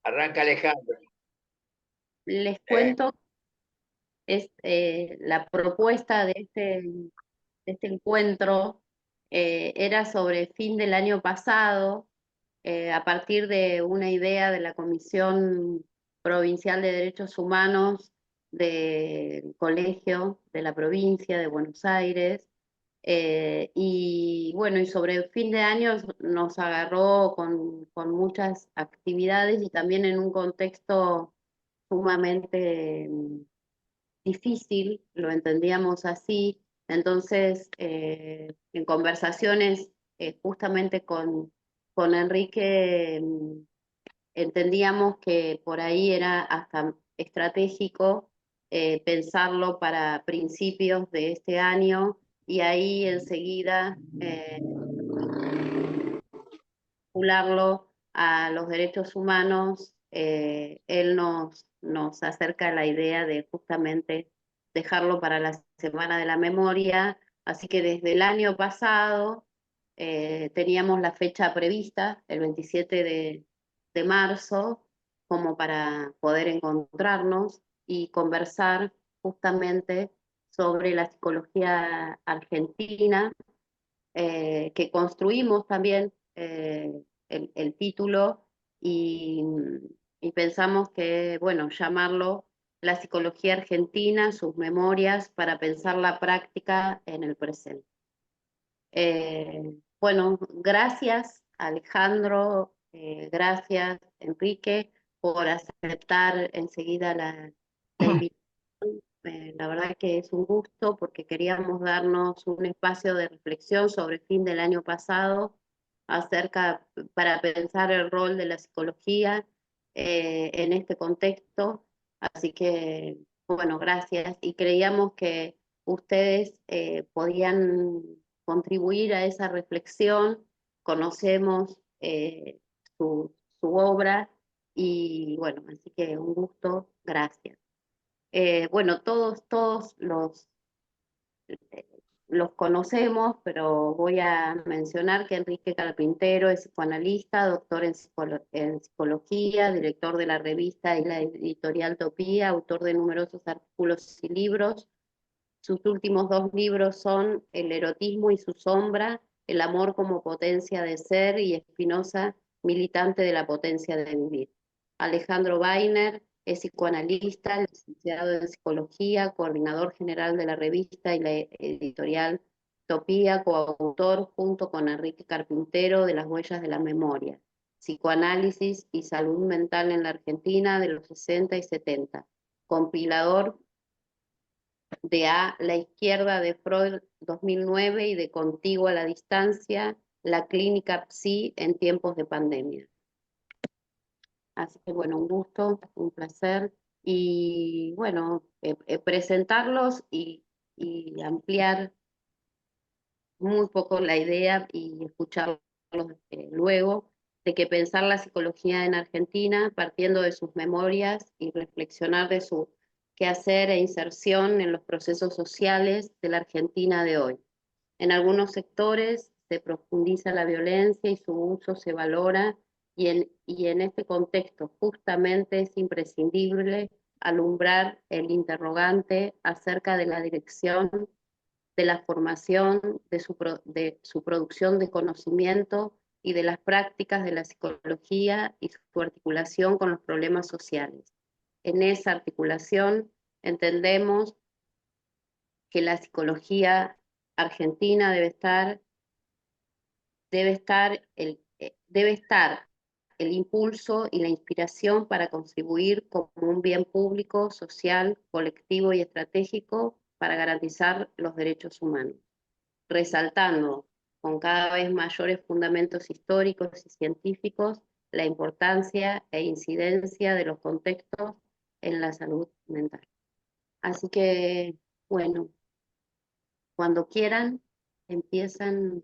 Arranca Alejandro. Les ¿Eh? cuento, es la propuesta de este encuentro era sobre fin del año pasado, a partir de una idea de la Comisión Provincial de Derechos Humanos del Colegio de la Provincia de Buenos Aires. Y bueno, y sobre el fin de año nos agarró con muchas actividades y también en un contexto sumamente difícil, lo entendíamos así. Entonces, en conversaciones justamente con Enrique, entendíamos que por ahí era hasta estratégico pensarlo para principios de este año y ahí enseguida vincularlo a los derechos humanos. Él nos acerca a la idea de justamente dejarlo para la Semana de la Memoria, así que desde el año pasado teníamos la fecha prevista, el 27 de marzo, como para poder encontrarnos y conversar justamente sobre la psicología argentina, que construimos también el título y, y pensamos que, bueno, llamarlo La psicología argentina, sus memorias para pensar la práctica en el presente. Bueno, gracias Alejandro, gracias Enrique por aceptar enseguida la invitación. La verdad que es un gusto porque queríamos darnos un espacio de reflexión sobre el fin del año pasado para pensar el rol de la psicología en este contexto. Así que, bueno, gracias. Y creíamos que ustedes podían contribuir a esa reflexión. Conocemos su obra y bueno, así que un gusto, gracias. Bueno, todos los conocemos, pero voy a mencionar que Enrique Carpintero es psicoanalista, doctor en psicología, director de la revista y la editorial Topía, autor de numerosos artículos y libros. Sus últimos dos libros son El erotismo y su sombra, El amor como potencia de ser y Spinoza, militante de la potencia de vivir. Alejandro Weiner es psicoanalista, licenciado en psicología, coordinador general de la revista y la editorial Topía, coautor junto con Enrique Carpintero de Las huellas de la memoria, psicoanálisis y salud mental en la Argentina de los 60 y 70, compilador de A la izquierda de Freud 2009 y de Contigo a la distancia, la clínica Psi en tiempos de pandemia. Así que bueno, un gusto, un placer y bueno, presentarlos y ampliar muy poco la idea y escucharlos luego de que pensar la psicología en Argentina partiendo de sus memorias y reflexionar de su quehacer e inserción en los procesos sociales de la Argentina de hoy. En algunos sectores se profundiza la violencia y su uso se valora y en este contexto justamente es imprescindible alumbrar el interrogante acerca de la dirección de la formación, de su producción de conocimiento y de las prácticas de la psicología y su articulación con los problemas sociales. En esa articulación entendemos que la psicología argentina debe estar el impulso y la inspiración para contribuir como un bien público, social, colectivo y estratégico para garantizar los derechos humanos, resaltando con cada vez mayores fundamentos históricos y científicos la importancia e incidencia de los contextos en la salud mental. Así que, bueno, cuando quieran, empiezan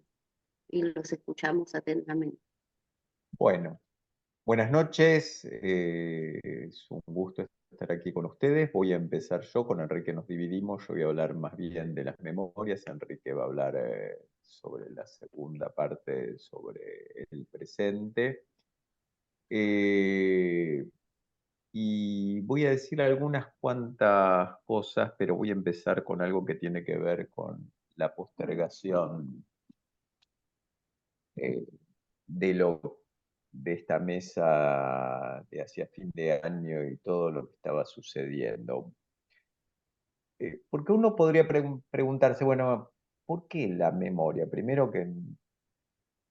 y los escuchamos atentamente. Bueno, buenas noches, es un gusto estar aquí con ustedes. Voy a empezar yo, con Enrique nos dividimos, yo voy a hablar más bien de las memorias, Enrique va a hablar sobre la segunda parte, sobre el presente. voy a decir algunas cuantas cosas, pero voy a empezar con algo que tiene que ver con la postergación eh, de de esta mesa de hacia fin de año y todo lo que estaba sucediendo. Porque uno podría preguntarse, bueno, ¿por qué la memoria? Primero que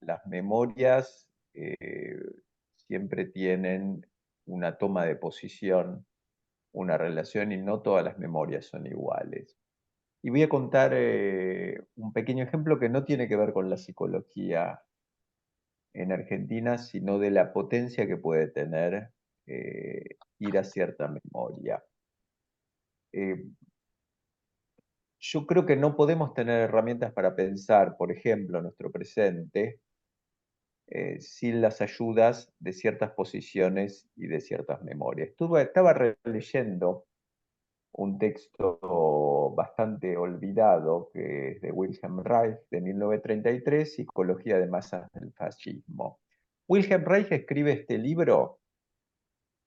las memorias siempre tienen una toma de posición, una relación, y no todas las memorias son iguales. Y voy a contar un pequeño ejemplo que no tiene que ver con la psicología en Argentina, sino de la potencia que puede tener ir a cierta memoria. Eh, yo creo que no podemos tener herramientas para pensar, por ejemplo, nuestro presente, sin las ayudas de ciertas posiciones y de ciertas memorias. Estaba releyendo un texto bastante olvidado, que es de Wilhelm Reich, de 1933, Psicología de masas del fascismo. Wilhelm Reich escribe este libro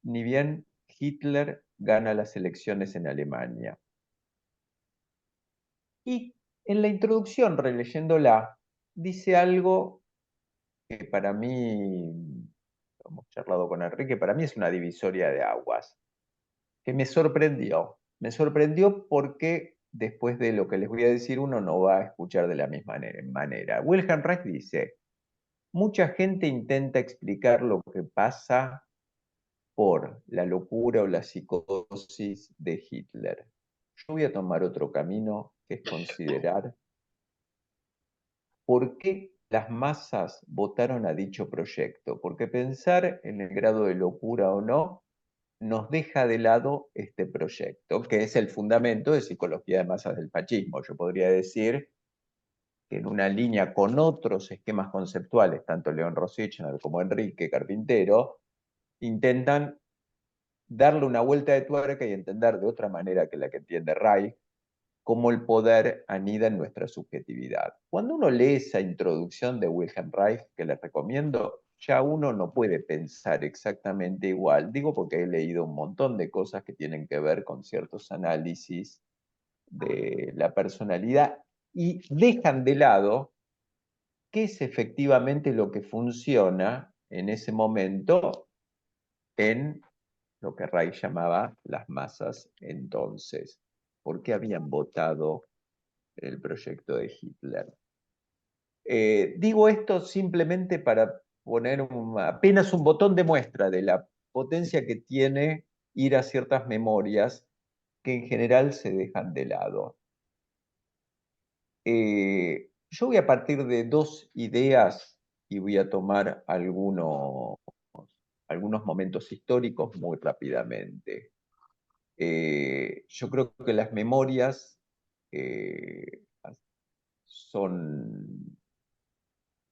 ni bien Hitler gana las elecciones en Alemania. Y en la introducción, releyéndola, dice algo que para mí, hemos charlado con Enrique, para mí es una divisoria de aguas, que me sorprendió. Me sorprendió porque después de lo que les voy a decir, uno no va a escuchar de la misma manera. Wilhelm Reich dice, mucha gente intenta explicar lo que pasa por la locura o la psicosis de Hitler. Yo voy a tomar otro camino, que es considerar por qué las masas votaron a dicho proyecto, porque pensar en el grado de locura o no nos deja de lado este proyecto, que es el fundamento de psicología de masas del fascismo. Yo podría decir que en una línea con otros esquemas conceptuales, tanto León Rosichner como Enrique Carpintero, intentan darle una vuelta de tuerca y entender de otra manera que la que entiende Reich, cómo el poder anida en nuestra subjetividad. Cuando uno lee esa introducción de Wilhelm Reich, que les recomiendo, ya uno no puede pensar exactamente igual. Digo porque he leído un montón de cosas que tienen que ver con ciertos análisis de la personalidad y dejan de lado qué es efectivamente lo que funciona en ese momento en lo que Reich llamaba las masas entonces. ¿Por qué habían votado el proyecto de Hitler? Digo esto simplemente para poner apenas un botón de muestra de la potencia que tiene ir a ciertas memorias que en general se dejan de lado. Yo voy a partir de dos ideas y voy a tomar algunos momentos históricos muy rápidamente. Yo creo que las memorias eh, son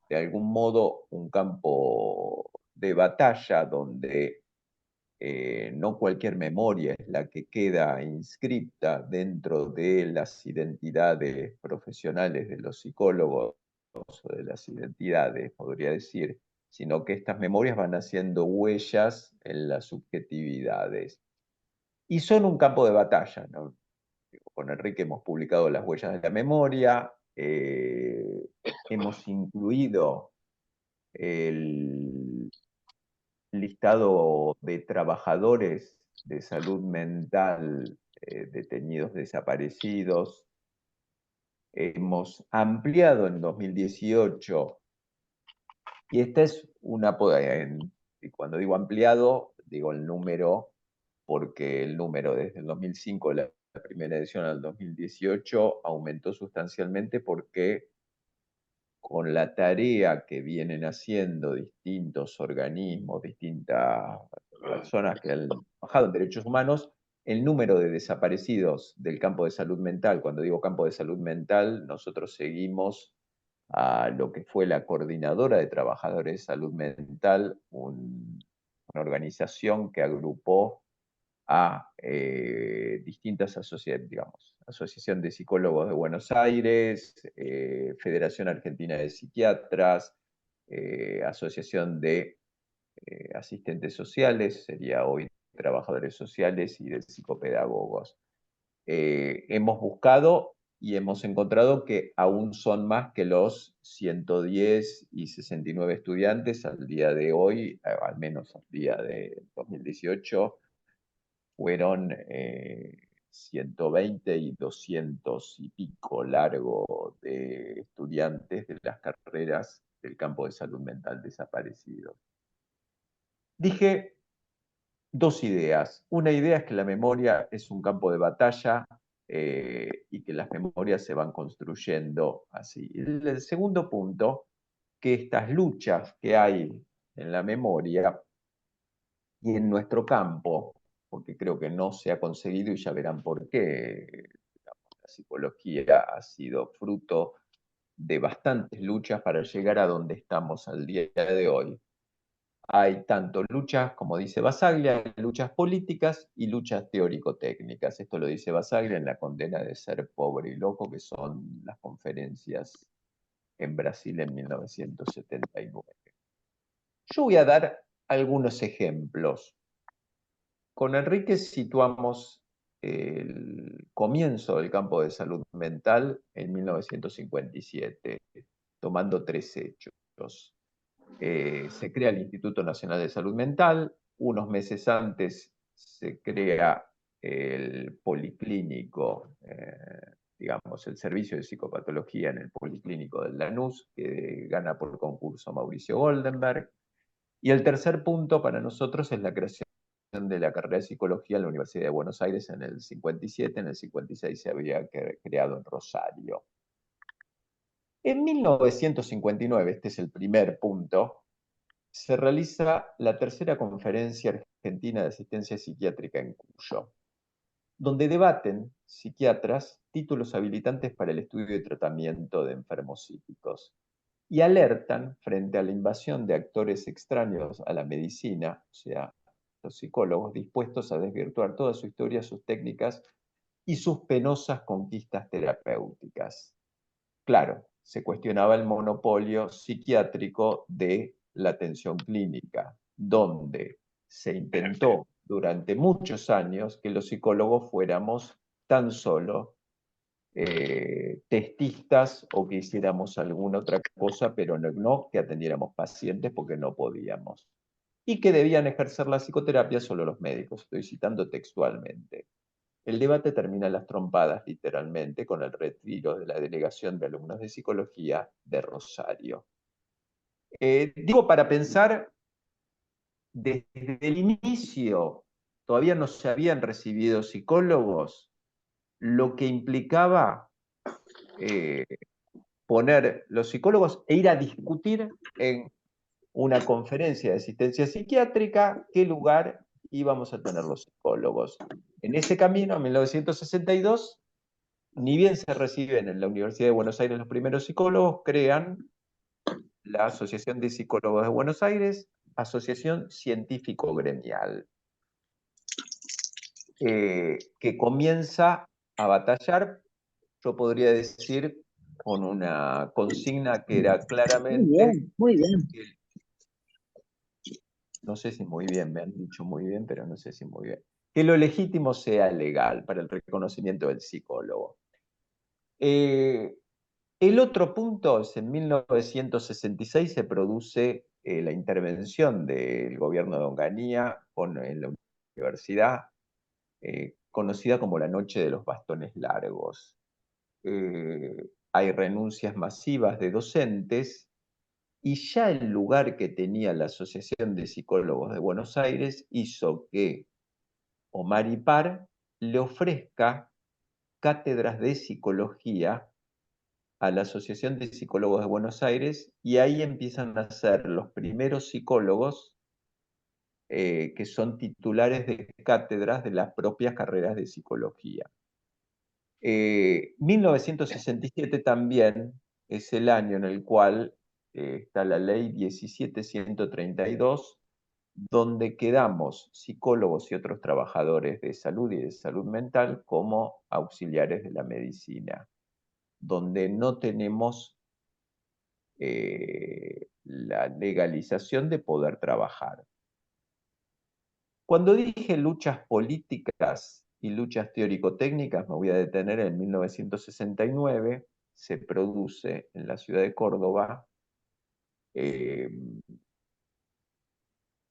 de algún modo un campo de batalla donde no cualquier memoria es la que queda inscripta dentro de las identidades profesionales de los psicólogos o de las identidades, podría decir, sino que estas memorias van haciendo huellas en las subjetividades. Y son un campo de batalla, ¿no? Con Enrique hemos publicado Las huellas de la memoria, hemos incluido el listado de trabajadores de salud mental detenidos desaparecidos. Hemos ampliado en 2018, y esta es y cuando digo ampliado, digo el número, porque el número desde el 2005, la primera edición, al 2018, aumentó sustancialmente porque con la tarea que vienen haciendo distintos organismos, distintas personas que han trabajado en derechos humanos, el número de desaparecidos del campo de salud mental, cuando digo campo de salud mental, nosotros seguimos a lo que fue la Coordinadora de Trabajadores de Salud Mental, una organización que agrupó a distintas asociaciones, digamos, Asociación de Psicólogos de Buenos Aires, Federación Argentina de Psiquiatras, Asociación de Asistentes Sociales, sería hoy trabajadores sociales y de psicopedagogos. Hemos buscado y hemos encontrado que aún son más que los 110 y 69 estudiantes al día de hoy, al menos al día de 2018, fueron 120 y 200 y pico largo de estudiantes de las carreras del campo de salud mental desaparecidos. Dije dos ideas. Una idea es que la memoria es un campo de batalla y que las memorias se van construyendo así. El segundo punto, que estas luchas que hay en la memoria y en nuestro campo, porque creo que no se ha conseguido y ya verán por qué, la psicología ha sido fruto de bastantes luchas para llegar a donde estamos al día de hoy. Hay tanto luchas, como dice Basaglia, luchas políticas y luchas teórico-técnicas. Esto lo dice Basaglia en La condena de ser pobre y loco, que son las conferencias en Brasil en 1979. Yo voy a dar algunos ejemplos. Con Enrique situamos el comienzo del campo de salud mental en 1957, tomando tres hechos. Se crea el Instituto Nacional de Salud Mental, unos meses antes se crea el policlínico, digamos, el servicio de psicopatología en el policlínico del Lanús, que gana por concurso Mauricio Goldenberg. Y el tercer punto para nosotros es la creación de la carrera de psicología en la Universidad de Buenos Aires en el 57, en el 56 se había creado en Rosario. En 1959, este es el primer punto, se realiza la tercera conferencia argentina de asistencia psiquiátrica en Cuyo, donde debaten psiquiatras títulos habilitantes para el estudio y tratamiento de enfermos psíquicos y alertan frente a la invasión de actores extraños a la medicina, o sea, los psicólogos dispuestos a desvirtuar toda su historia, sus técnicas y sus penosas conquistas terapéuticas. Claro, se cuestionaba el monopolio psiquiátrico de la atención clínica, donde se intentó durante muchos años que los psicólogos fuéramos tan solo testistas o que hiciéramos alguna otra cosa, pero no que atendiéramos pacientes porque no podíamos. Y que debían ejercer la psicoterapia solo los médicos, estoy citando textualmente. El debate termina a las trompadas, literalmente, con el retiro de la Delegación de Alumnos de Psicología de Rosario. Digo, para pensar, desde el inicio, todavía no se habían recibido psicólogos, lo que implicaba poner los psicólogos e ir a discutir en una conferencia de asistencia psiquiátrica qué lugar íbamos a tener los psicólogos. En ese camino, en 1962, ni bien se reciben en la Universidad de Buenos Aires los primeros psicólogos, crean la Asociación de Psicólogos de Buenos Aires, Asociación Científico-Gremial, que comienza a batallar, yo podría decir, con una consigna que era claramente, muy bien. no sé si muy bien, me han dicho muy bien, pero no sé si muy bien, que lo legítimo sea legal para el reconocimiento del psicólogo. El otro punto es en 1966 se produce la intervención del gobierno de Onganía en la universidad, conocida como la Noche de los Bastones Largos. Hay renuncias masivas de docentes y ya el lugar que tenía la Asociación de Psicólogos de Buenos Aires hizo que Omar Ipar le ofrezca cátedras de psicología a la Asociación de Psicólogos de Buenos Aires y ahí empiezan a ser los primeros psicólogos que son titulares de cátedras de las propias carreras de psicología. 1967 también es el año en el cual está la ley 17132, donde quedamos psicólogos y otros trabajadores de salud y de salud mental como auxiliares de la medicina, donde no tenemos la legalización de poder trabajar. Cuando dije luchas políticas y luchas teórico-técnicas, me voy a detener en 1969, se produce en la ciudad de Córdoba eh,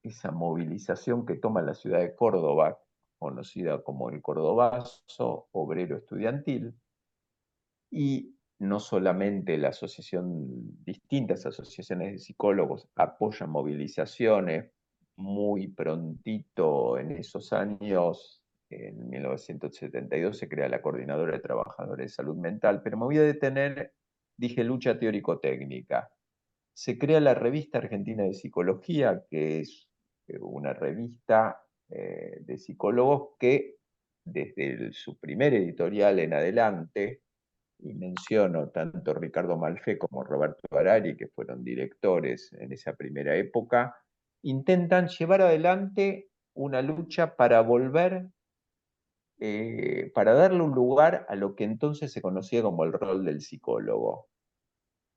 esa movilización que toma la ciudad de Córdoba, conocida como el Cordobazo Obrero Estudiantil, y no solamente la asociación, distintas asociaciones de psicólogos apoyan movilizaciones. Muy prontito en esos años, en 1972, se crea la Coordinadora de Trabajadores de Salud Mental, pero me voy a detener, dije lucha teórico-técnica. Se crea la Revista Argentina de Psicología, que es una revista de psicólogos que desde su primer editorial en adelante, y menciono tanto Ricardo Malfé como Roberto Harari, que fueron directores en esa primera época, intentan llevar adelante una lucha para volver, para darle un lugar a lo que entonces se conocía como el rol del psicólogo.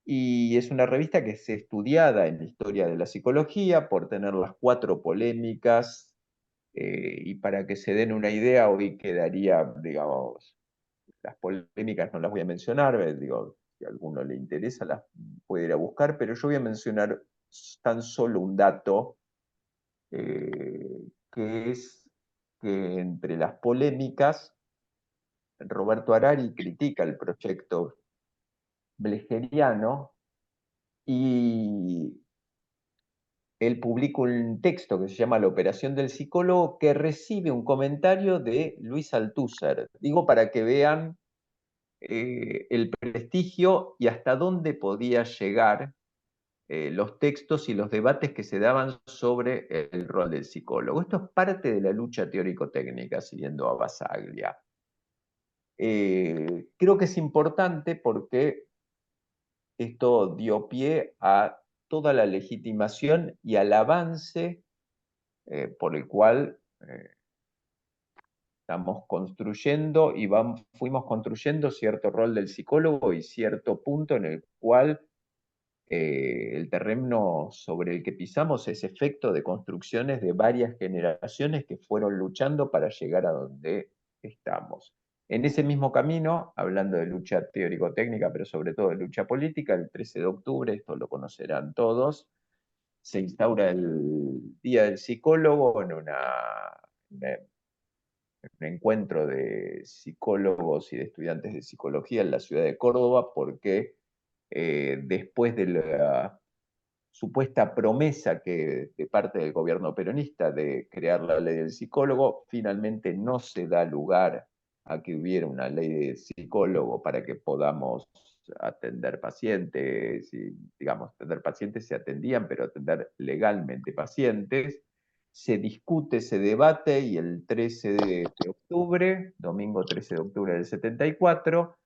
Y es una revista que es estudiada en la historia de la psicología por tener las 4 polémicas, y para que se den una idea, hoy quedaría, digamos, las polémicas no las voy a mencionar, digo, si a alguno le interesa las puede ir a buscar, pero yo voy a mencionar tan solo un dato, que es que entre las polémicas, Roberto Harari critica el proyecto blecheriano y él publica un texto que se llama La operación del psicólogo, que recibe un comentario de Luis Althusser. Digo para que vean el prestigio y hasta dónde podía llegar los textos y los debates que se daban sobre el rol del psicólogo. Esto es parte de la lucha teórico-técnica, siguiendo a Basaglia. Creo que es importante porque esto dio pie a toda la legitimación y al avance por el cual estamos construyendo y fuimos construyendo cierto rol del psicólogo y cierto punto en el cual el terreno sobre el que pisamos es efecto de construcciones de varias generaciones que fueron luchando para llegar a donde estamos. En ese mismo camino, hablando de lucha teórico-técnica, pero sobre todo de lucha política, el 13 de octubre, esto lo conocerán todos, se instaura el Día del Psicólogo en un encuentro de psicólogos y de estudiantes de psicología en la ciudad de Córdoba, porque después de la supuesta promesa que de parte del gobierno peronista de crear la ley del psicólogo, finalmente no se da lugar a que hubiera una ley de psicólogo para que podamos atender pacientes, y, digamos, atender pacientes se atendían, pero atender legalmente pacientes. Se discute, se debate y el 13 de octubre, domingo 13 de octubre del 74,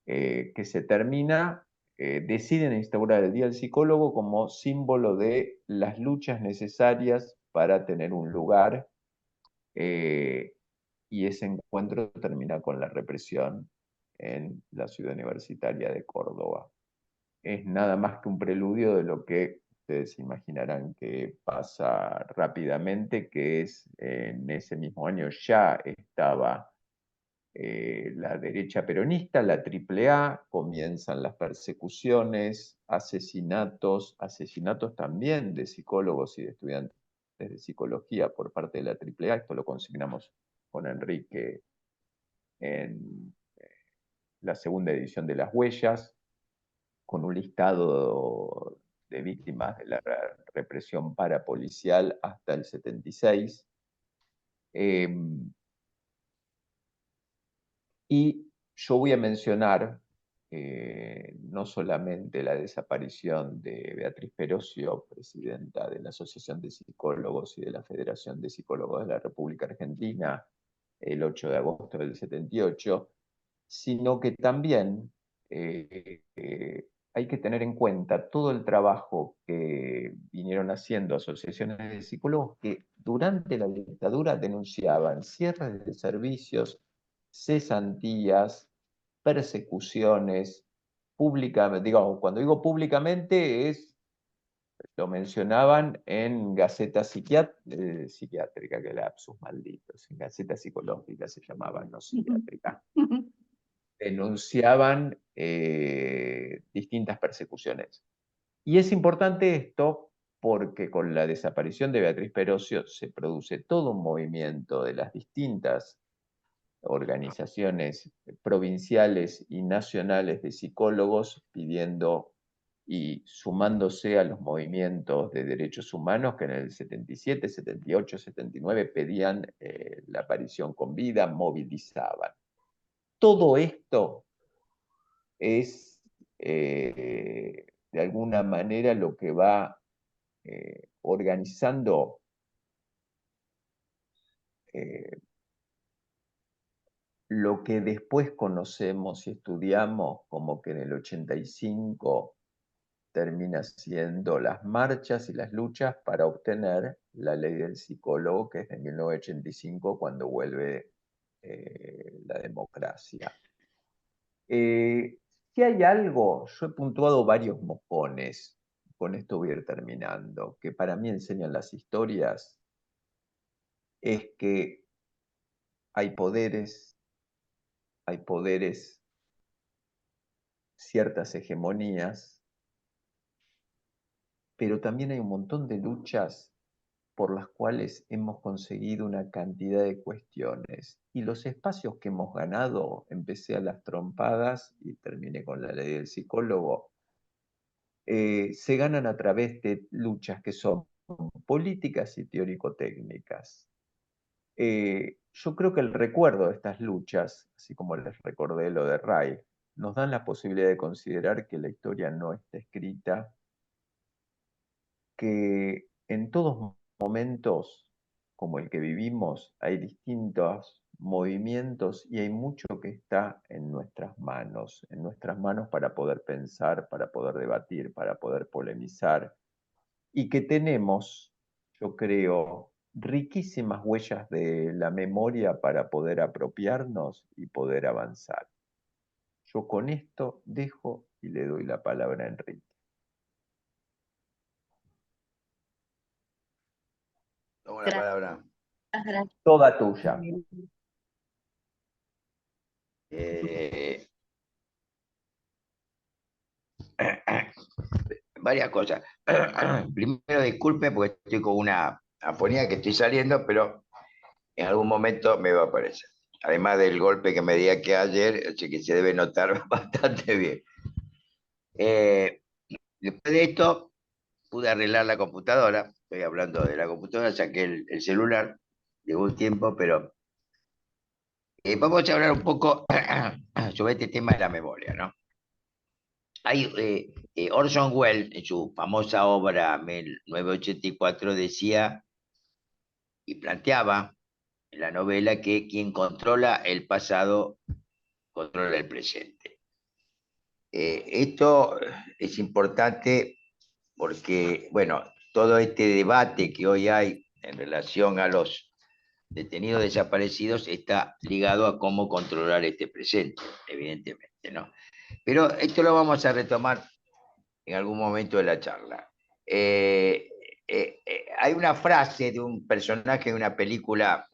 que se termina, deciden instaurar el Día del Psicólogo como símbolo de las luchas necesarias para tener un lugar, y ese encuentro termina con la represión en la ciudad universitaria de Córdoba. Es nada más que un preludio de lo que ustedes imaginarán que pasa rápidamente, que es en ese mismo año ya estaba la derecha peronista, la AAA, comienzan las persecuciones, asesinatos, asesinatos también de psicólogos y de estudiantes de psicología por parte de la AAA. Esto lo consignamos con Enrique en la segunda edición de Las Huellas, con un listado de víctimas de la represión parapolicial hasta el 76. Y yo voy a mencionar no solamente la desaparición de Beatriz Perocio, presidenta de la Asociación de Psicólogos y de la Federación de Psicólogos de la República Argentina, el 8 de agosto del 78, sino que también hay que tener en cuenta todo el trabajo que vinieron haciendo asociaciones de psicólogos que durante la dictadura denunciaban cierres de servicios, cesantías, persecuciones, públicamente, digamos, cuando digo públicamente es lo mencionaban en gacetas psiquiátricas, que lapsus malditos, en gacetas psicológicas se llamaban, no psiquiátricas. Denunciaban distintas persecuciones. Y es importante esto porque con la desaparición de Beatriz Perocio se produce todo un movimiento de las distintas organizaciones provinciales y nacionales de psicólogos pidiendo y sumándose a los movimientos de derechos humanos que en el 77, 78, 79 pedían la aparición con vida, movilizaban. Todo esto es de alguna manera lo que va organizando lo que después conocemos y estudiamos como que en el 85 termina siendo las marchas y las luchas para obtener la ley del psicólogo, que es de 1985, cuando vuelve la democracia. Si hay algo, yo he puntuado varios mojones, con esto voy a ir terminando, que para mí enseñan las historias, es que hay poderes, ciertas hegemonías, pero también hay un montón de luchas por las cuales hemos conseguido una cantidad de cuestiones. Y los espacios que hemos ganado, empecé a las trompadas y terminé con la ley del psicólogo, se ganan a través de luchas que son políticas y teórico-técnicas. Yo creo que el recuerdo de estas luchas, así como les recordé lo de Ray, nos dan la posibilidad de considerar que la historia no está escrita, que en todos momentos como el que vivimos hay distintos movimientos y hay mucho que está en nuestras manos para poder pensar, para poder debatir, para poder polemizar, y que tenemos, yo creo, riquísimas huellas de la memoria para poder apropiarnos y poder avanzar. Yo con esto dejo y le doy la palabra a Enrique. Tomo la palabra. Gracias. Toda tuya. Varias cosas. Primero, disculpe porque estoy con una afonía que estoy saliendo, pero en algún momento me va a aparecer. Además del golpe que me di aquí ayer, así que se debe notar bastante bien. Después de esto, pude arreglar la computadora. Estoy hablando de la computadora, saqué el celular, llevo un tiempo, pero vamos a hablar un poco sobre este tema de la memoria, ¿no? Hay, Orson Welles, en su famosa obra 1984, decía y planteaba en la novela que quien controla el pasado controla el presente. Esto es importante porque, bueno, todo este debate que hoy hay en relación a los detenidos desaparecidos está ligado a cómo controlar este presente, evidentemente, ¿no? Pero esto lo vamos a retomar en algún momento de la charla. Hay una frase de un personaje de una película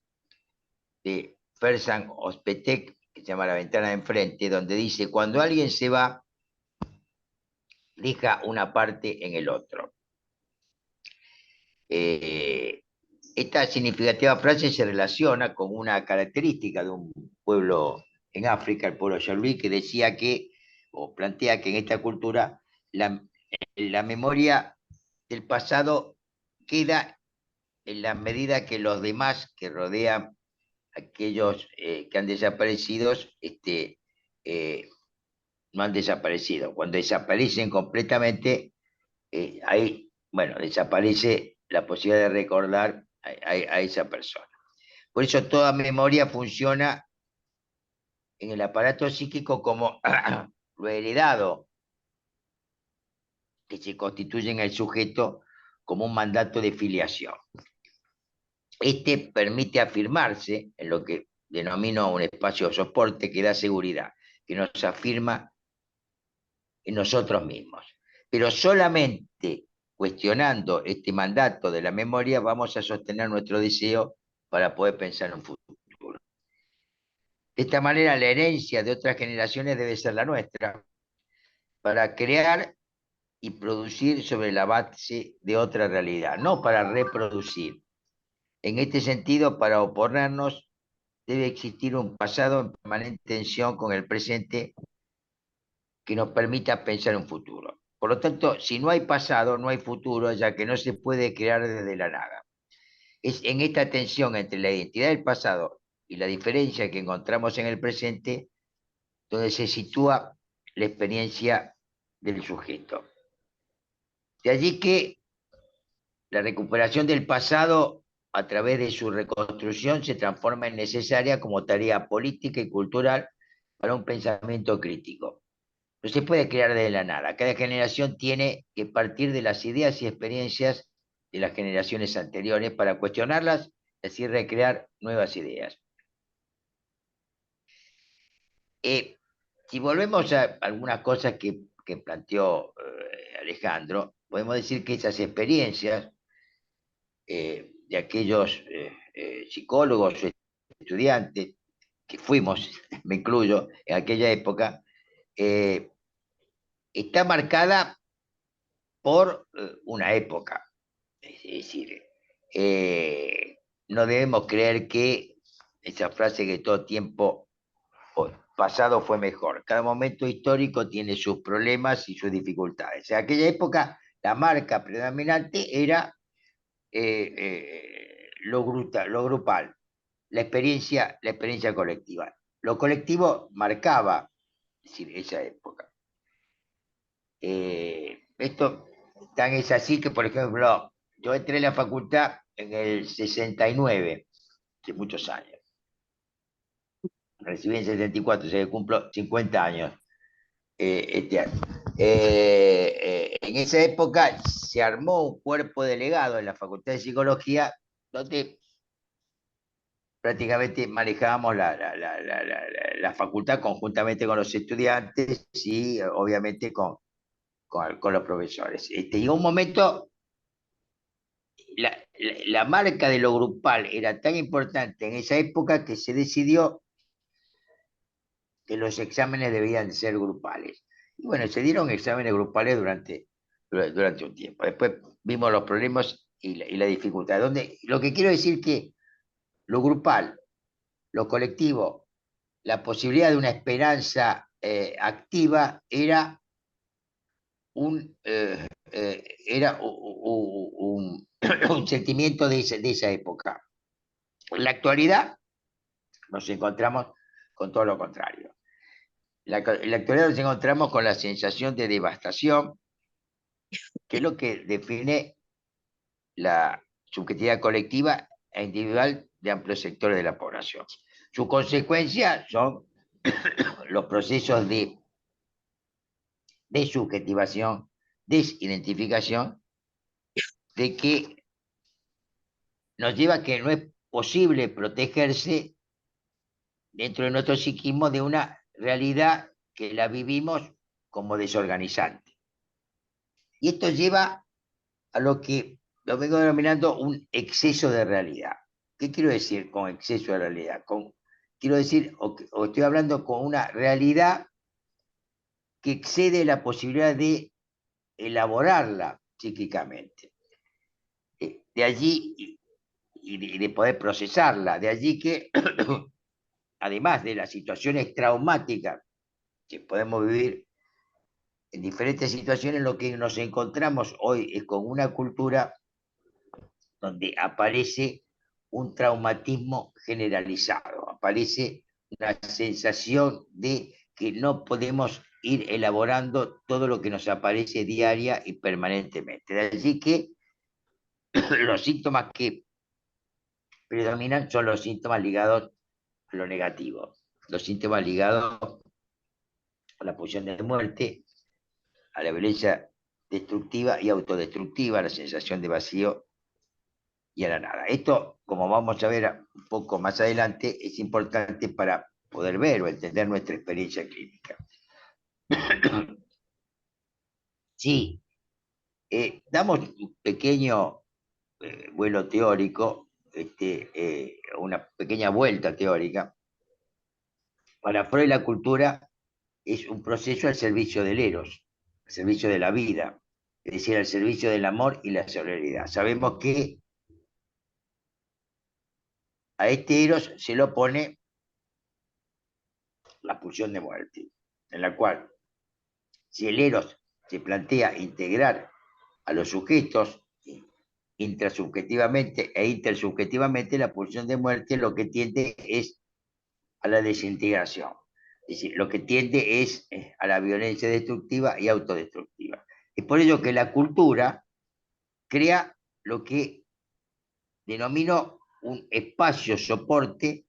de Ferzan Özpetek, que se llama La ventana de enfrente, donde dice, cuando alguien se va, deja una parte en el otro. Esta significativa frase se relaciona con una característica de un pueblo en África, el pueblo Yaluí, que decía que, o plantea que en esta cultura, la memoria del pasado queda en la medida que los demás que rodean aquellos que han desaparecido no han desaparecido. Cuando desaparecen completamente, ahí, bueno, desaparece la posibilidad de recordar a esa persona. Por eso toda memoria funciona en el aparato psíquico como lo heredado, que se constituye en el sujeto como un mandato de filiación. Este permite afirmarse en lo que denomino un espacio de soporte que da seguridad, que nos afirma en nosotros mismos. Pero solamente cuestionando este mandato de la memoria, vamos a sostener nuestro deseo para poder pensar en un futuro. De esta manera, la herencia de otras generaciones debe ser la nuestra, para crear y producir sobre la base de otra realidad, no para reproducir. En este sentido, para oponernos, debe existir un pasado en permanente tensión con el presente que nos permita pensar en un futuro. Por lo tanto, si no hay pasado, no hay futuro, ya que no se puede crear desde la nada. Es en esta tensión entre la identidad del pasado y la diferencia que encontramos en el presente donde se sitúa la experiencia del sujeto. De allí que la recuperación del pasado a través de su reconstrucción se transforma en necesaria como tarea política y cultural para un pensamiento crítico. No se puede crear de la nada. Cada generación tiene que partir de las ideas y experiencias de las generaciones anteriores para cuestionarlas, es decir, recrear nuevas ideas. Si volvemos a algunas cosas que planteó Alejandro, podemos decir que esas experiencias de aquellos psicólogos, estudiantes, que fuimos, me incluyo, en aquella época, está marcada por una época. Es decir, no debemos creer que esa frase que todo tiempo pasado fue mejor. Cada momento histórico tiene sus problemas y sus dificultades. En aquella época, la marca predominante era lo grupal, la experiencia colectiva. Lo colectivo marcaba, es decir, esa época. Esto tan es así que, por ejemplo, yo entré en la facultad en el 69, hace muchos años. Recibí en 74, o sea que cumplo 50 años este año. En esa época se armó un cuerpo delegado en la Facultad de Psicología donde prácticamente manejábamos la facultad conjuntamente con los estudiantes y obviamente con los profesores. Llegó un momento, la marca de lo grupal era tan importante en esa época que se decidió que los exámenes debían ser grupales. Y bueno, se dieron exámenes grupales durante un tiempo. Después vimos los problemas y la dificultad. Lo que quiero decir que lo grupal, lo colectivo, la posibilidad de una esperanza activa era un sentimiento de esa época. En la actualidad nos encontramos con todo lo contrario. En la actualidad nos encontramos con la sensación de devastación, que es lo que define la subjetividad colectiva e individual de amplios sectores de la población. Sus consecuencias son los procesos de desubjetivación, desidentificación, de que nos lleva a que no es posible protegerse dentro de nuestro psiquismo de una realidad que la vivimos como desorganizante. Y esto lleva a lo que lo vengo denominando un exceso de realidad. ¿Qué quiero decir con exceso de realidad? Quiero decir, o estoy hablando con una realidad que excede la posibilidad de elaborarla psíquicamente. De allí, y de poder procesarla, de allí que, además de las situaciones traumáticas que podemos vivir en diferentes situaciones, lo que nos encontramos hoy es con una cultura donde aparece un traumatismo generalizado, aparece una sensación de que no podemos ir elaborando todo lo que nos aparece diaria y permanentemente. De allí que los síntomas que predominan son los síntomas ligados a lo negativo, los síntomas ligados a la pulsión de muerte, a la violencia destructiva y autodestructiva, a la sensación de vacío y a la nada. Esto, como vamos a ver un poco más adelante, es importante para poder ver o entender nuestra experiencia clínica. Sí, Damos un pequeño vuelo teórico, una pequeña vuelta teórica. Para Freud la cultura es un proceso al servicio del eros, al servicio de la vida, es decir, al servicio del amor y la solidaridad. Sabemos que a este eros se lo opone la pulsión de muerte, en la cual, si el eros se plantea integrar a los sujetos intrasubjetivamente e intersubjetivamente, la pulsión de muerte lo que tiende es a la desintegración. Es decir, lo que tiende es a la violencia destructiva y autodestructiva. Es por ello que la cultura crea lo que denomino un espacio soporte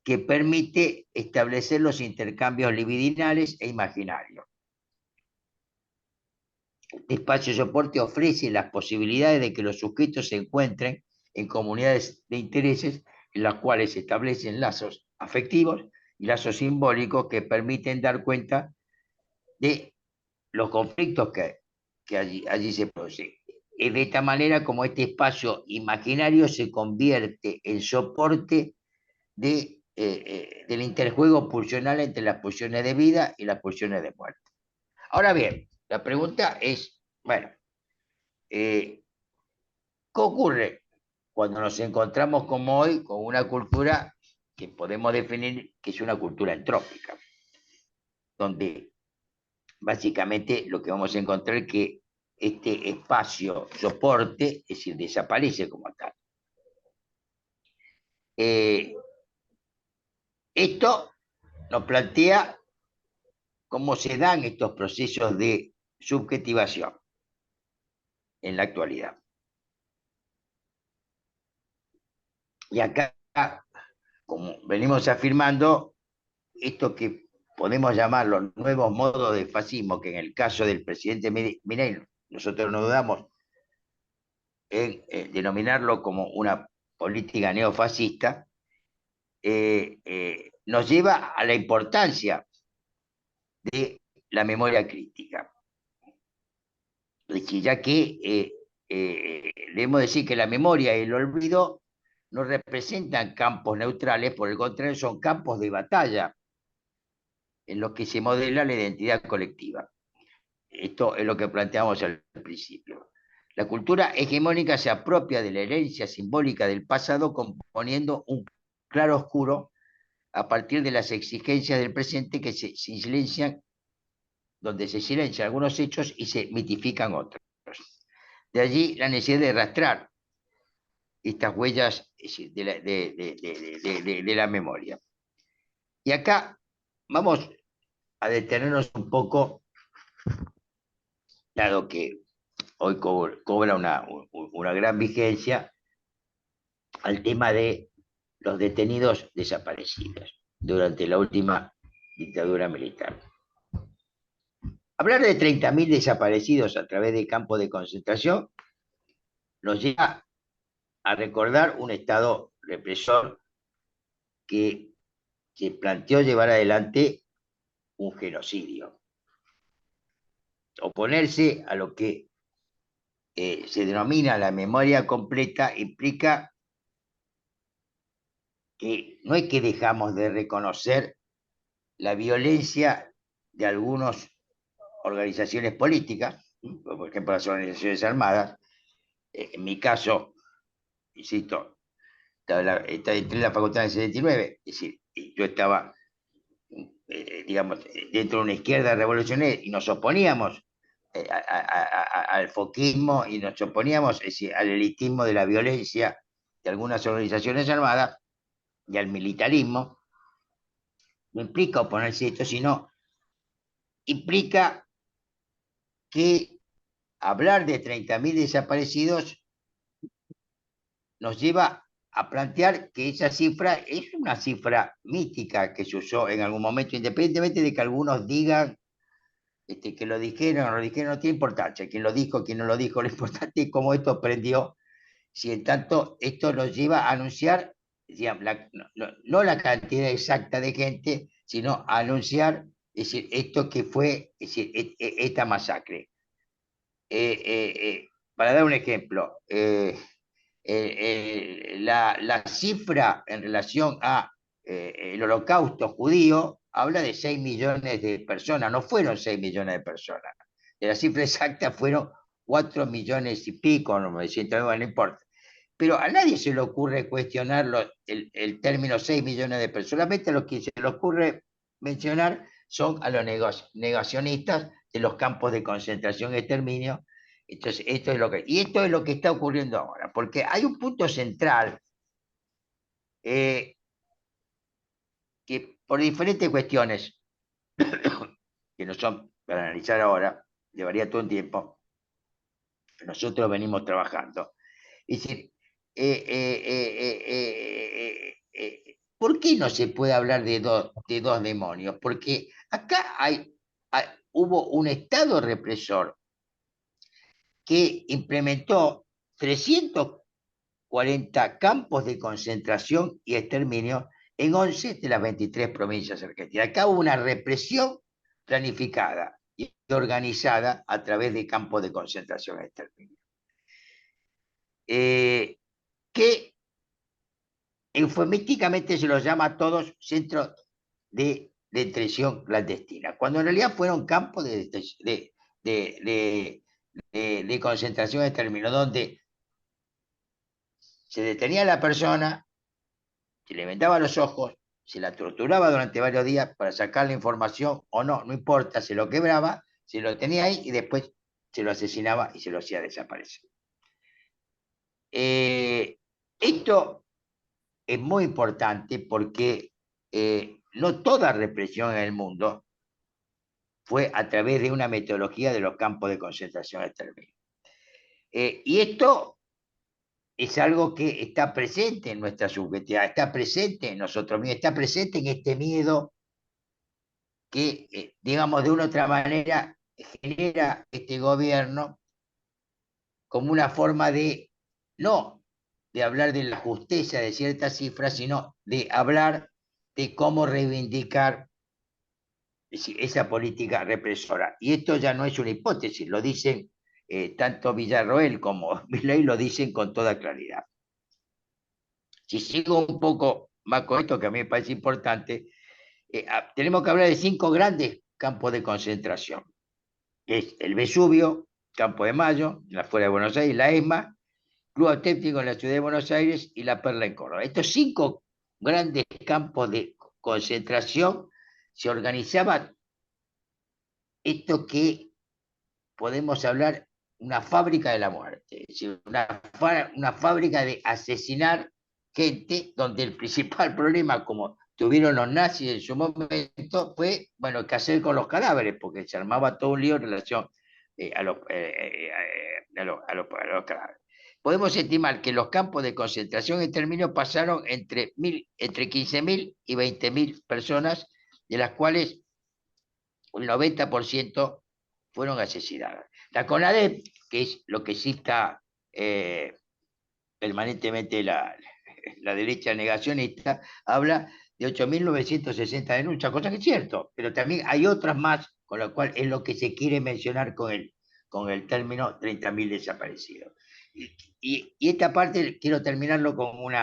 que permite establecer los intercambios libidinales e imaginarios. Este espacio soporte ofrece las posibilidades de que los sujetos se encuentren en comunidades de intereses en las cuales se establecen lazos afectivos y lazos simbólicos que permiten dar cuenta de los conflictos que allí se producen. Es de esta manera como este espacio imaginario se convierte en soporte del interjuego pulsional entre las pulsiones de vida y las pulsiones de muerte. Ahora bien, la pregunta es, bueno, ¿qué ocurre cuando nos encontramos como hoy con una cultura que podemos definir que es una cultura entrópica? Donde básicamente lo que vamos a encontrar es que este espacio soporte, es decir, desaparece como tal. Esto nos plantea cómo se dan estos procesos de subjetivación en la actualidad. Y acá, como venimos afirmando, esto que podemos llamar los nuevos modos de fascismo, que en el caso del presidente Milei nosotros no dudamos en denominarlo como una política neofascista, nos lleva a la importancia de la memoria crítica. Es decir, ya que debemos decir que la memoria y el olvido no representan campos neutrales, por el contrario, son campos de batalla en los que se modela la identidad colectiva. Esto es lo que planteamos al principio. La cultura hegemónica se apropia de la herencia simbólica del pasado, componiendo un claro oscuro a partir de las exigencias del presente que se silencian, donde se silencian algunos hechos y se mitifican otros. De allí la necesidad de rastrear estas huellas de la memoria. Y acá vamos a detenernos un poco, dado que hoy cobra una gran vigencia, al tema de los detenidos desaparecidos durante la última dictadura militar. Hablar de 30.000 desaparecidos a través de campos de concentración nos lleva a recordar un Estado represor que se planteó llevar adelante un genocidio. Oponerse a lo que se denomina la memoria completa implica que no es que dejamos de reconocer la violencia de algunas organizaciones políticas, por ejemplo las organizaciones armadas. En mi caso, insisto, entré en la facultad en el 79, es decir, yo estaba, digamos, dentro de una izquierda revolucionaria y nos oponíamos al foquismo y nos oponíamos, es decir, al elitismo de la violencia de algunas organizaciones armadas y al militarismo. No implica oponerse a esto, sino implica que hablar de 30.000 desaparecidos nos lleva a plantear que esa cifra es una cifra mítica que se usó en algún momento, independientemente de que algunos digan que lo dijeron o no lo dijeron, no tiene importancia. Quién lo dijo, quién no lo dijo, lo importante es cómo esto prendió. Si en tanto esto nos lleva a anunciar, digamos, no la cantidad exacta de gente, sino a anunciar, es decir, esto que fue, es decir, esta masacre. para dar un ejemplo, la cifra en relación a el holocausto judío habla de 6 millones de personas, no fueron 6 millones de personas. La cifra exacta fueron 4 millones y pico, no me siento, no importa. Pero a nadie se le ocurre cuestionar el término 6 millones de personas. Solamente lo que se le ocurre mencionar son a los negacionistas de los campos de concentración y exterminio. Entonces, esto es lo que está ocurriendo ahora, porque hay un punto central que por diferentes cuestiones, que no son para analizar ahora, llevaría todo un tiempo, nosotros venimos trabajando. Es decir, ¿por qué no se puede hablar de dos demonios? Porque acá hubo un Estado represor que implementó 340 campos de concentración y exterminio en 11 de las 23 provincias argentinas. Acá hubo una represión planificada y organizada a través de campos de concentración y exterminio. Que eufemísticamente se los llama a todos centros de detención clandestina, cuando en realidad fueron campos de concentración y exterminio, donde se detenía a la persona, se le vendaba los ojos, se la torturaba durante varios días para sacar la información o no, no importa, se lo quebraba, se lo tenía ahí y después se lo asesinaba y se lo hacía desaparecer. Esto es muy importante porque no toda represión en el mundo fue a través de una metodología de los campos de concentración y exterminio. Y esto es algo que está presente en nuestra subjetividad, está presente en nosotros mismos, está presente en este miedo que, digamos, de una u otra manera genera este gobierno como una forma de, no de hablar de la justicia de ciertas cifras, sino de hablar de cómo reivindicar esa política represora. Y esto ya no es una hipótesis, lo dicen tanto Villarroel como Milei, lo dicen con toda claridad. Si sigo un poco más con esto, que a mí me parece importante, tenemos que hablar de 5 grandes campos de concentración. Es el Vesubio, Campo de Mayo, en la fuera de Buenos Aires, la ESMA, Club Auténtico en la ciudad de Buenos Aires y la Perla en Córdoba. Estos 5 grandes campos de concentración se organizaban esto que podemos hablar una fábrica de la muerte, es decir, una fábrica de asesinar gente, donde el principal problema, como tuvieron los nazis en su momento, fue, bueno, qué hacer con los cadáveres, porque se armaba todo un lío en relación a los cadáveres. Podemos estimar que los campos de concentración y exterminio pasaron entre 15.000 y 20.000 personas, de las cuales el 90% fueron asesinadas. La CONADEP, que es lo que cita permanentemente la derecha negacionista, habla de 8.960 denuncias, cosa que es cierto, pero también hay otras más, con lo cual es lo que se quiere mencionar con el término 30.000 desaparecidos. Y esta parte quiero terminarlo con un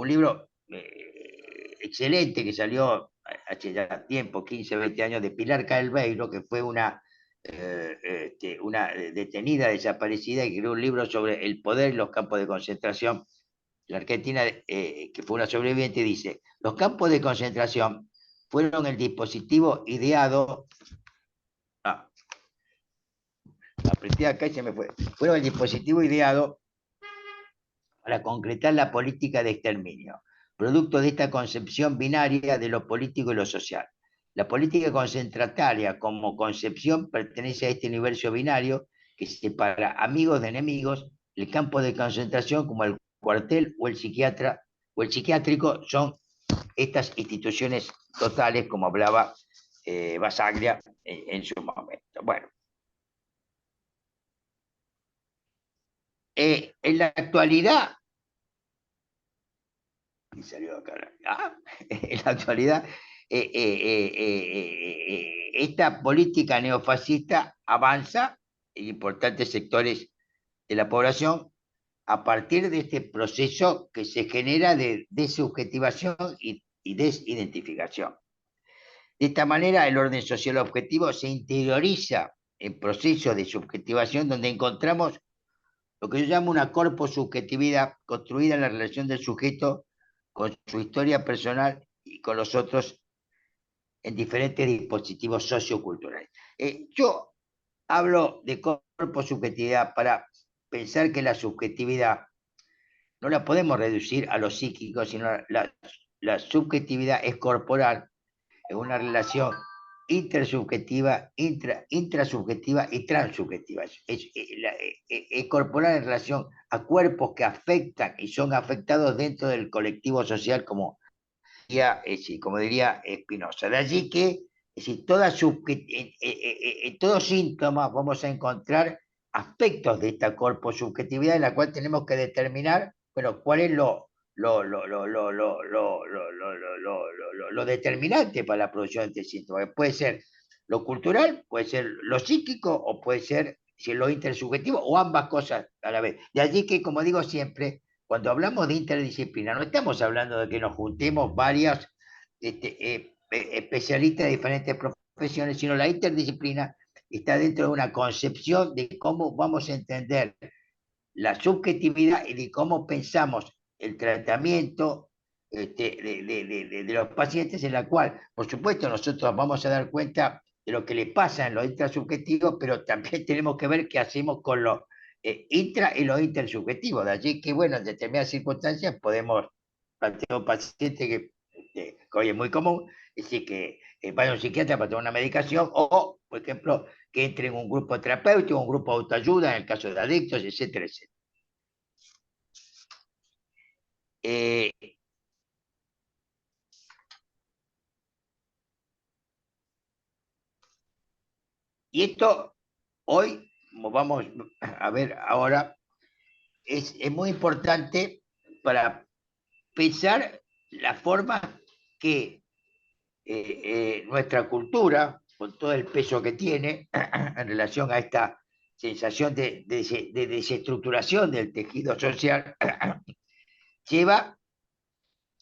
libro excelente que salió hace ya tiempo, 15, 20 años, de Pilar Calveiro, que fue una detenida desaparecida y creó un libro sobre el poder y los campos de concentración. La Argentina, que fue una sobreviviente, dice: los campos de concentración fueron el dispositivo ideado. Apreté acá y se me fue. Fueron el dispositivo ideado para concretar la política de exterminio, producto de esta concepción binaria de lo político y lo social. La política concentrataria como concepción pertenece a este universo binario que separa amigos de enemigos. El campo de concentración, como el cuartel o el psiquiátrico, son estas instituciones totales, como hablaba Basaglia en su momento. Bueno, en la actualidad, y salió acá, en la actualidad, esta política neofascista avanza importantes sectores de la población a partir de este proceso que se genera de desubjetivación y desidentificación. De esta manera, el orden social objetivo se interioriza en procesos de subjetivación donde encontramos lo que yo llamo una corposubjetividad construida en la relación del sujeto con su historia personal y con los otros en diferentes dispositivos socioculturales. Yo hablo de corposubjetividad para pensar que la subjetividad no la podemos reducir a lo psíquico, sino la subjetividad es corporal, es una relación intersubjetiva, intrasubjetiva y transubjetiva. Es corporal en relación a cuerpos que afectan y son afectados dentro del colectivo social, como diría Spinoza. De allí que en todos síntomas vamos a encontrar aspectos de esta corposubjetividad en la cual tenemos que determinar, bueno, cuál es lo determinante para la producción de este síntoma. Puede ser lo cultural, puede ser lo psíquico o puede ser lo intersubjetivo o ambas cosas a la vez. De allí que, como digo siempre, cuando hablamos de interdisciplina, no estamos hablando de que nos juntemos varias especialistas de diferentes profesiones, sino la interdisciplina está dentro de una concepción de cómo vamos a entender la subjetividad y de cómo pensamos el tratamiento de los pacientes, en la cual, por supuesto, nosotros vamos a dar cuenta de lo que le pasa en lo intrasubjetivo, pero también tenemos que ver qué hacemos con lo intra y lo intersubjetivo. De allí que, bueno, en determinadas circunstancias podemos plantear a un paciente que hoy es muy común, es decir, que vaya a un psiquiatra para tomar una medicación, o, por ejemplo, que entre en un grupo terapéutico, un grupo de autoayuda, en el caso de adictos, etcétera, etcétera. Y esto hoy, como vamos a ver ahora, es muy importante para pensar la forma que nuestra cultura, con todo el peso que tiene en relación a esta sensación de desestructuración del tejido social, lleva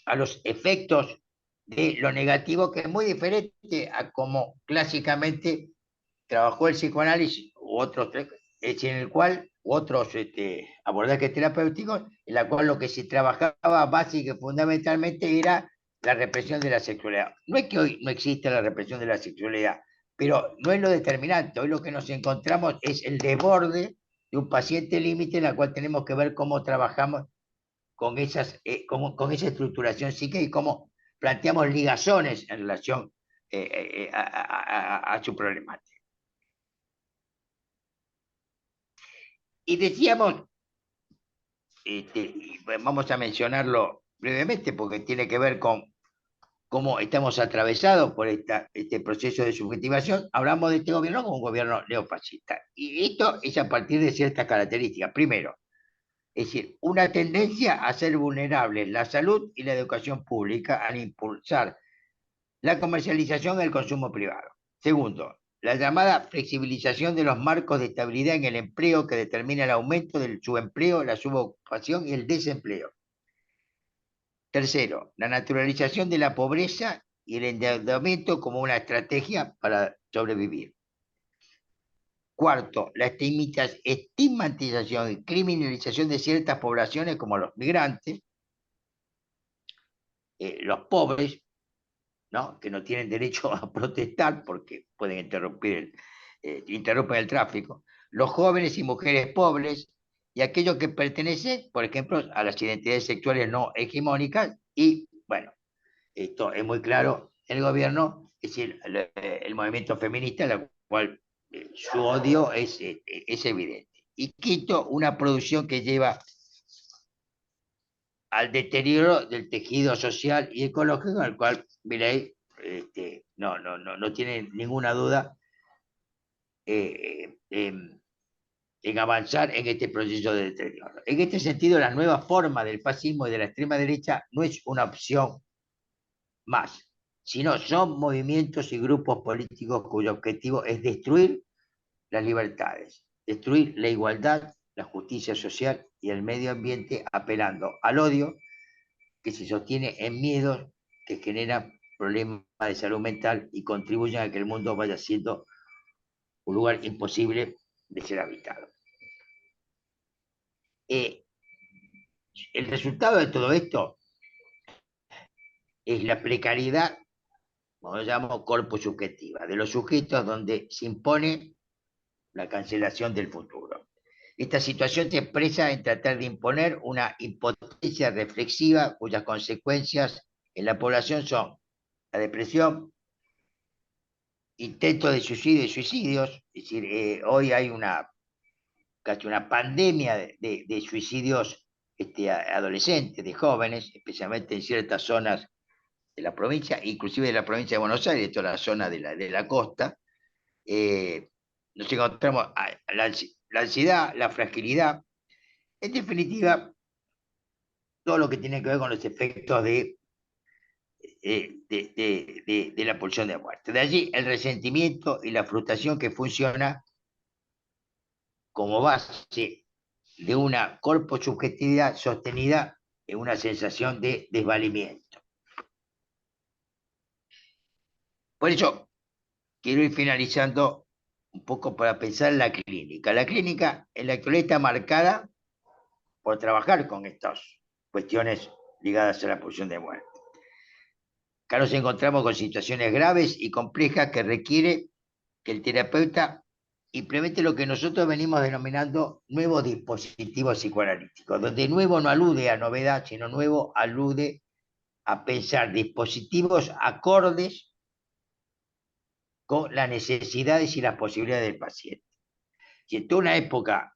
a los efectos de lo negativo, que es muy diferente a como clásicamente trabajó el psicoanálisis u otros, en el cual otros abordajes terapéuticos, en la cual lo que se trabajaba básica y fundamentalmente era la represión de la sexualidad. No es que hoy no exista la represión de la sexualidad, pero no es lo determinante. Hoy lo que nos encontramos es el desborde de un paciente límite, en la cual tenemos que ver cómo trabajamos con con esa estructuración psíquica y cómo planteamos ligazones en relación a su problemática. Y decíamos, vamos a mencionarlo brevemente porque tiene que ver con cómo estamos atravesados por este proceso de subjetivación. Hablamos de este gobierno como un gobierno neofascista. Y esto es a partir de ciertas características. Primero, es decir, una tendencia a ser vulnerables la salud y la educación pública al impulsar la comercialización del consumo privado. Segundo, la llamada flexibilización de los marcos de estabilidad en el empleo que determina el aumento del subempleo, la subocupación y el desempleo. Tercero, la naturalización de la pobreza y el endeudamiento como una estrategia para sobrevivir. Cuarto, la estigmatización y criminalización de ciertas poblaciones como los migrantes, los pobres, ¿no? Que no tienen derecho a protestar porque pueden interrumpen el tráfico, los jóvenes y mujeres pobres y aquellos que pertenecen, por ejemplo, a las identidades sexuales no hegemónicas. Y bueno, esto es muy claro, el gobierno, es decir, el movimiento feminista, el cual su odio es evidente. Y quinto, una producción que lleva al deterioro del tejido social y ecológico, en el cual Milei no tiene ninguna duda en avanzar en este proceso de deterioro. En este sentido, la nueva forma del fascismo y de la extrema derecha no es una opción más, sino son movimientos y grupos políticos cuyo objetivo es destruir las libertades, destruir la igualdad, la justicia social y el medio ambiente, apelando al odio que se sostiene en miedos que generan problemas de salud mental y contribuyen a que el mundo vaya siendo un lugar imposible de ser habitado. El resultado de todo esto es la precariedad, como lo llamamos, corpus subjetiva, de los sujetos donde se impone la cancelación del futuro. Esta situación se expresa en tratar de imponer una impotencia reflexiva cuyas consecuencias en la población son la depresión, intentos de suicidio y suicidios, es decir, hoy hay casi una pandemia de suicidios adolescentes, de jóvenes, especialmente en ciertas zonas de la provincia, inclusive de la provincia de Buenos Aires, de toda la zona de la costa. Nos encontramos a la ansiedad, la fragilidad, en definitiva, todo lo que tiene que ver con los efectos de la pulsión de muerte. De allí el resentimiento y la frustración que funciona como base de una corposubjetividad sostenida en una sensación de desvalimiento. Por eso quiero ir finalizando un poco para pensar en la clínica. La clínica en la actualidad está marcada por trabajar con estas cuestiones ligadas a la pulsión de muerte. Acá nos encontramos con situaciones graves y complejas que requiere que el terapeuta implemente lo que nosotros venimos denominando nuevos dispositivos psicoanalíticos, donde nuevo no alude a novedad, sino nuevo alude a pensar dispositivos acordes con las necesidades y las posibilidades del paciente. Si en toda una época,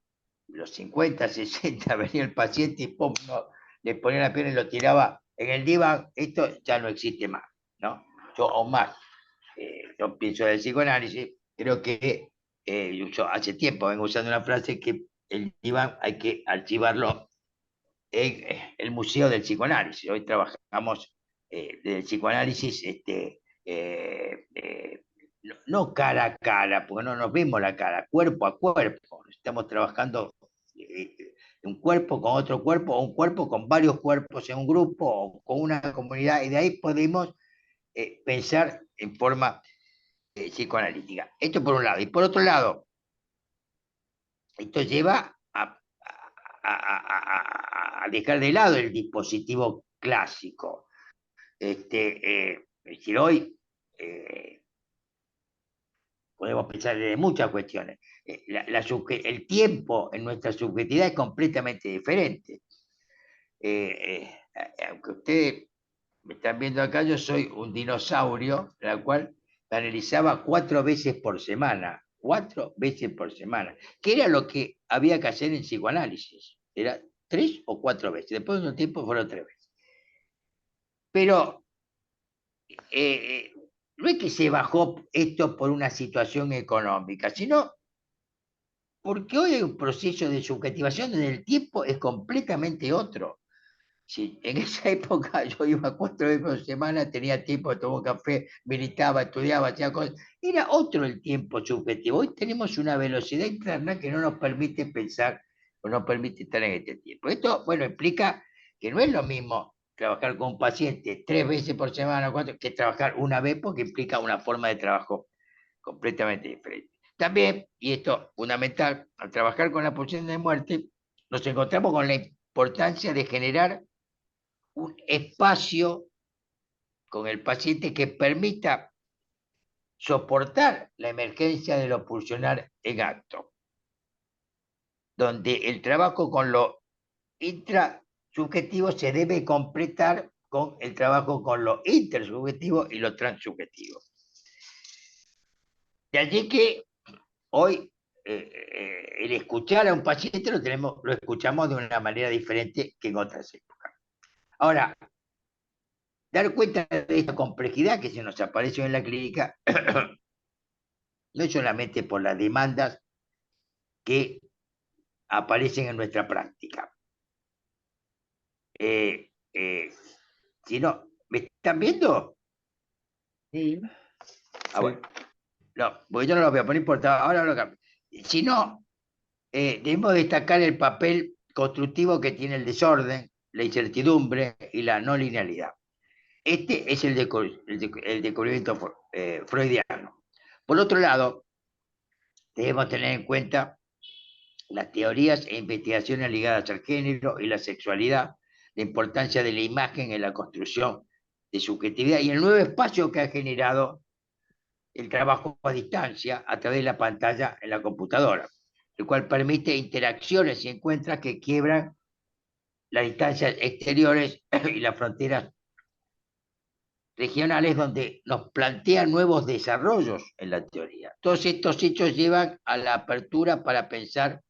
los 50, 60, venía el paciente y pum, le ponía la pierna y lo tiraba en el diván, esto ya no existe más, ¿no? Yo, o más, yo pienso del psicoanálisis, creo que yo hace tiempo vengo usando una frase que el diván hay que archivarlo en el Museo del Psicoanálisis. Hoy trabajamos del psicoanálisis no cara a cara, porque no nos vemos la cara, cuerpo a cuerpo. Estamos trabajando un cuerpo con otro cuerpo, o un cuerpo con varios cuerpos en un grupo, o con una comunidad, y de ahí podemos pensar en forma psicoanalítica. Esto por un lado. Y por otro lado, esto lleva a dejar de lado el dispositivo clásico. Es decir, hoy podemos pensar de muchas cuestiones. El tiempo en nuestra subjetividad es completamente diferente. Aunque ustedes me están viendo acá, yo soy un dinosaurio, la cual me analizaba 4 veces por semana. 4 veces por semana. ¿Qué era lo que había que hacer en psicoanálisis? Era 3 o 4 veces. Después de un tiempo fueron 3 veces. Pero no es que se bajó esto por una situación económica, sino porque hoy hay un proceso de subjetivación donde el tiempo es completamente otro. Sí, en esa época yo iba 4 veces por semana, tenía tiempo, tomaba un café, militaba, estudiaba, hacía cosas. Era otro el tiempo subjetivo. Hoy tenemos una velocidad interna que no nos permite pensar o no permite estar en este tiempo. Esto, bueno, implica que no es lo mismo trabajar con un paciente 3 veces por semana, 4, que trabajar una vez, porque implica una forma de trabajo completamente diferente. También, y esto es fundamental, al trabajar con la pulsión de muerte, nos encontramos con la importancia de generar un espacio con el paciente que permita soportar la emergencia de lo pulsionar en acto, donde el trabajo con lo intrasubjetivo se debe completar con el trabajo con lo intersubjetivo y lo transsubjetivo. De allí que hoy el escuchar a un paciente lo escuchamos de una manera diferente que en otras épocas. Ahora, dar cuenta de esta complejidad que se nos apareció en la clínica, no es solamente por las demandas que aparecen en nuestra práctica, sino, ¿me están viendo? Sí. Ah, bueno. No, porque yo no lo veo, por no importa, ahora lo cambio. Sino debemos destacar el papel constructivo que tiene el desorden, la incertidumbre y la no linealidad. Este es el descubrimiento freudiano. Por otro lado, debemos tener en cuenta las teorías e investigaciones ligadas al género y la sexualidad, la importancia de la imagen en la construcción de subjetividad y el nuevo espacio que ha generado el trabajo a distancia a través de la pantalla en la computadora, el cual permite interacciones y encuentros que quiebran las distancias exteriores y las fronteras regionales, donde nos plantean nuevos desarrollos en la teoría. Todos estos hechos llevan a la apertura para pensar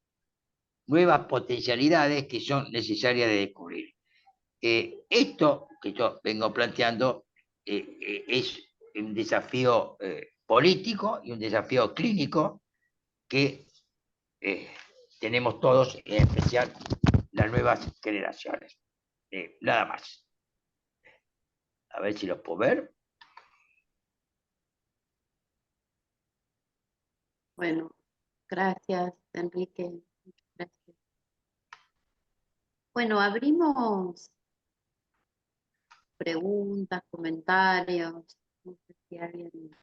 nuevas potencialidades que son necesarias de descubrir. Esto que yo vengo planteando es un desafío político y un desafío clínico que tenemos todos, en especial las nuevas generaciones. Nada más. A ver si los puedo ver. Bueno, gracias, Enrique. Gracias. Bueno, abrimos preguntas, comentarios. No sé si alguien...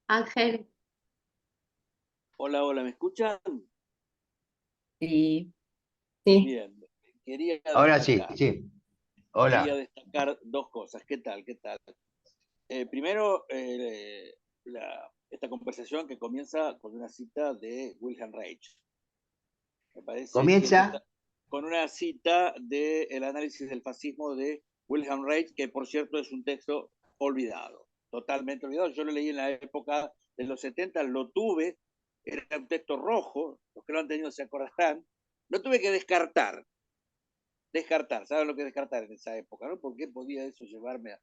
Ángel, Hola, hola, ¿me escuchan? Sí, sí. Bien, quería Ahora sí, destacar, sí. quería Hola. destacar dos cosas. ¿Qué tal? ¿Qué tal? Primero, esta conversación que comienza con una cita de Wilhelm Reich. Me parece que Comienza. con una cita del análisis del fascismo de Wilhelm Reich, que por cierto es un texto olvidado, totalmente olvidado. Yo lo leí en la época de los 70, lo tuve, era un texto rojo, los que lo han tenido se acordarán, lo tuve que descartar. ¿Saben lo que es descartar en esa época? ¿No? ¿Por qué podía eso llevarme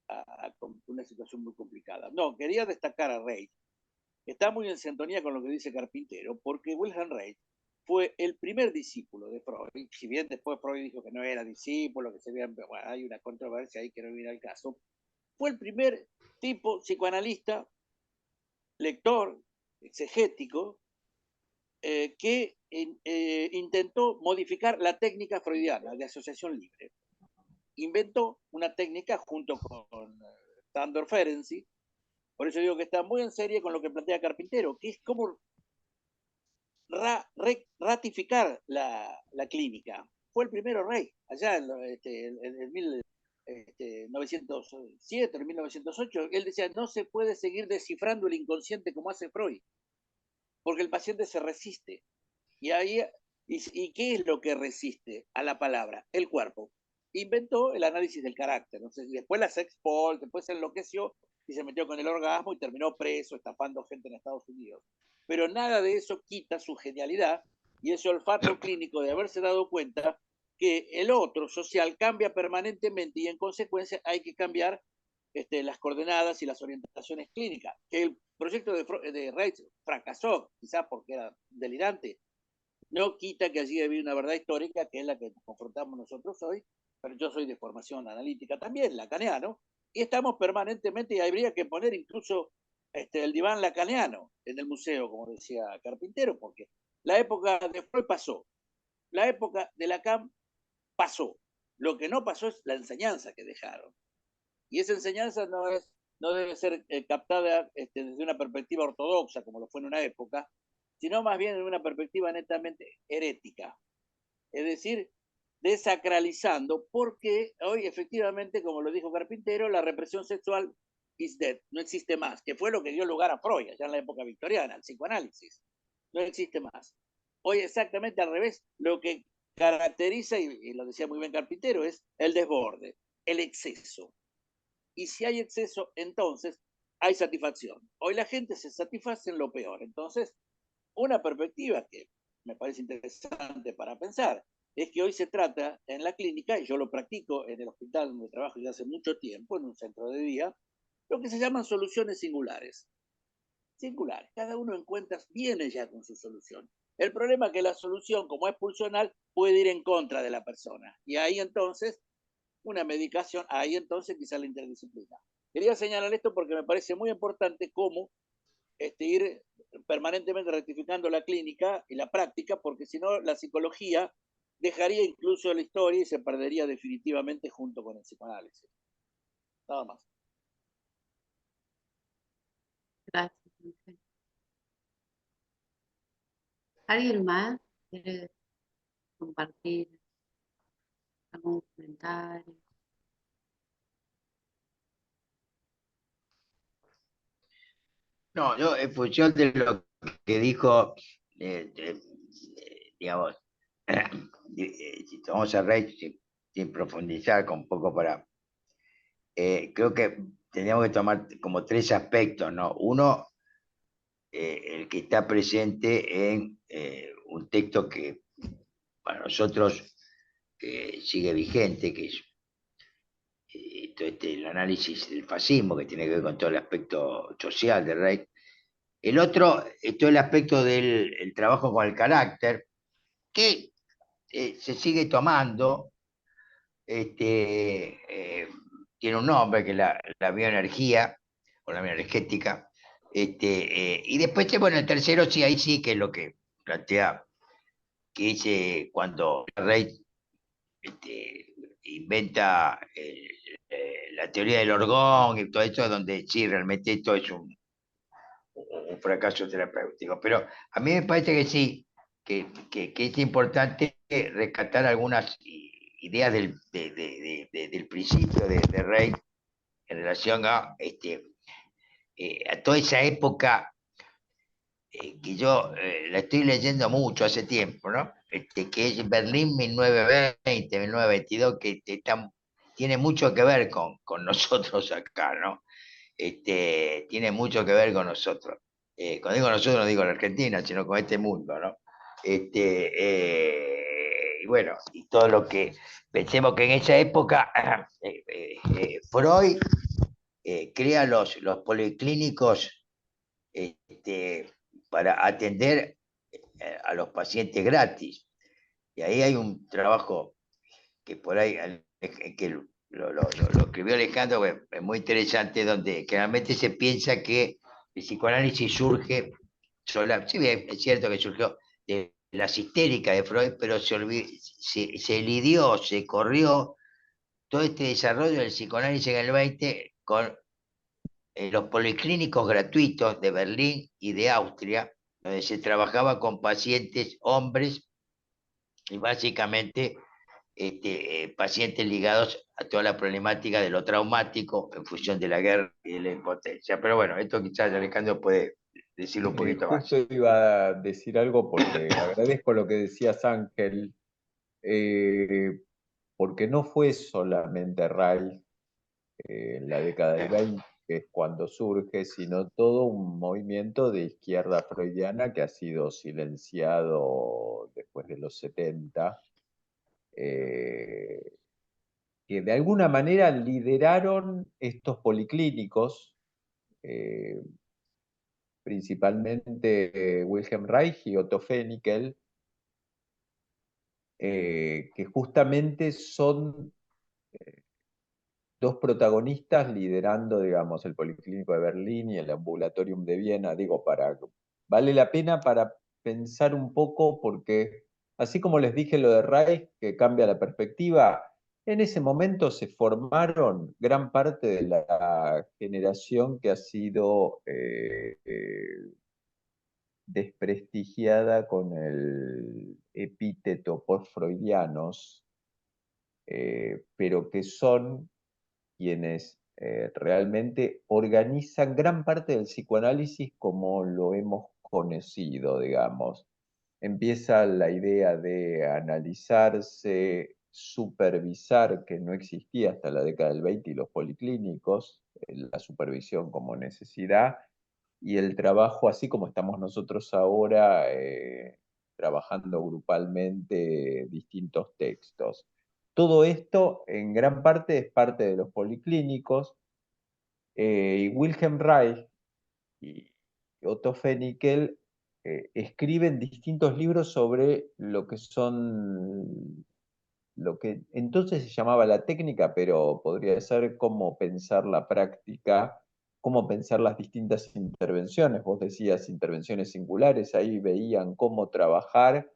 a una situación muy complicada? No, quería destacar a Reich. Está muy en sintonía con lo que dice Carpintero, porque Wilhelm Reich fue el primer discípulo de Freud, si bien después Freud dijo que no era discípulo, que se vean, bueno, hay una controversia ahí que no viene al caso, fue el primer tipo psicoanalista, lector, exegético, que intentó modificar la técnica freudiana de asociación libre. Inventó una técnica junto con Sandor Ferenczi, por eso digo que está muy en serie con lo que plantea Carpintero, que es como ratificar la clínica. Fue el primero Rey, allá en 1907, en 1908, él decía, no se puede seguir descifrando el inconsciente como hace Freud, porque el paciente se resiste. ¿Y qué es lo que resiste a la palabra? El cuerpo. Inventó el análisis del carácter. ¿No? Después la sex pol, después se enloqueció y se metió con el orgasmo y terminó preso, estafando gente en Estados Unidos. Pero nada de eso quita su genialidad y ese olfato clínico de haberse dado cuenta que el otro social cambia permanentemente y en consecuencia hay que cambiar las coordenadas y las orientaciones clínicas. Que el proyecto de Reich fracasó, quizás porque era delirante, no quita que allí había una verdad histórica que es la que confrontamos nosotros hoy, pero yo soy de formación analítica también, lacaniano, y estamos permanentemente, y habría que poner incluso el diván lacaniano en el museo, como decía Carpintero, porque la época de Freud pasó, la época de Lacan pasó, lo que no pasó es la enseñanza que dejaron, y esa enseñanza no debe ser captada desde una perspectiva ortodoxa, como lo fue en una época, sino más bien en una perspectiva netamente herética. Es decir, desacralizando, porque hoy efectivamente, como lo dijo Carpintero, la represión sexual is dead, no existe más, que fue lo que dio lugar a Freud, ya en la época victoriana, el psicoanálisis. No existe más. Hoy exactamente al revés, lo que caracteriza, y lo decía muy bien Carpintero, es el desborde, el exceso. Y si hay exceso, entonces hay satisfacción. Hoy la gente se satisface en lo peor. Entonces, una perspectiva que me parece interesante para pensar es que hoy se trata en la clínica, y yo lo practico en el hospital donde trabajo ya hace mucho tiempo, en un centro de día, lo que se llaman soluciones singulares. Singulares. Cada uno viene ya con su solución. El problema es que la solución, como es pulsional, puede ir en contra de la persona. Y ahí entonces una medicación, ahí entonces quizá la interdisciplina. Quería señalar esto porque me parece muy importante cómo ir permanentemente rectificando la clínica y la práctica, porque si no la psicología dejaría incluso la historia y se perdería definitivamente junto con el psicoanálisis. Nada más. Gracias, Ángel. ¿Alguien más quiere compartir algún comentario? No, yo en función de lo que dijo, digamos, si tomamos a Rey sin profundizar, con un poco para, creo que teníamos que tomar como tres aspectos, ¿no? Uno, el que está presente en un texto que para nosotros sigue vigente, que es todo el análisis del fascismo, que tiene que ver con todo el aspecto social de Rey. El otro es todo el aspecto del el trabajo con el carácter, que se sigue tomando, tiene un nombre que es la bioenergía o la bioenergética. Y después, bueno, el tercero sí, ahí sí que es lo que plantea, que es cuando Rey inventa la teoría del orgón y todo esto, donde sí, realmente esto es un fracaso terapéutico. Pero a mí me parece que sí, que es importante rescatar algunas ideas del principio de Rey en relación a toda esa época que yo la estoy leyendo mucho hace tiempo, ¿no? Que es Berlín 1920, 1922, que tiene mucho que ver con nosotros acá, ¿no? Tiene mucho que ver con nosotros. Cuando digo nosotros no digo la Argentina, sino con este mundo, ¿no? Y bueno, y todo lo que pensemos que en esa época Freud crea los policlínicos para atender a los pacientes gratis. Y ahí hay un trabajo que por ahí, que lo escribió Alejandro, es muy interesante, donde generalmente se piensa que el psicoanálisis surge sí, bien, es cierto que surgió de las histéricas de Freud, pero se lidió, se corrió todo este desarrollo del psicoanálisis en el 20 con los policlínicos gratuitos de Berlín y de Austria, donde se trabajaba con pacientes hombres y básicamente pacientes ligados a toda la problemática de lo traumático en función de la guerra y de la impotencia. Pero bueno, esto quizás Alejandro puede decirlo un poquito más. Justo iba a decir algo porque agradezco lo que decías, Ángel, porque no fue solamente Reich en la década del 20, que es cuando surge, sino todo un movimiento de izquierda freudiana que ha sido silenciado después de los 70, que de alguna manera lideraron estos policlínicos, eh, principalmente Wilhelm Reich y Otto Fenikel, que justamente son dos protagonistas liderando, digamos, el Policlínico de Berlín y el Ambulatorium de Viena. Digo, vale la pena para pensar un poco, porque así como les dije lo de Reich, que cambia la perspectiva, en ese momento se formaron gran parte de la generación que ha sido desprestigiada con el epíteto post-freudianos, pero que son quienes realmente organizan gran parte del psicoanálisis como lo hemos conocido, digamos. Empieza la idea de analizarse, supervisar, que no existía hasta la década del 20 y los policlínicos, la supervisión como necesidad, y el trabajo, así como estamos nosotros ahora, trabajando grupalmente distintos textos. Todo esto en gran parte es parte de los policlínicos, y Wilhelm Reich y Otto Fenikel escriben distintos libros sobre lo que son lo que entonces se llamaba la técnica, pero podría ser cómo pensar la práctica, cómo pensar las distintas intervenciones. Vos decías intervenciones singulares, ahí veían cómo trabajar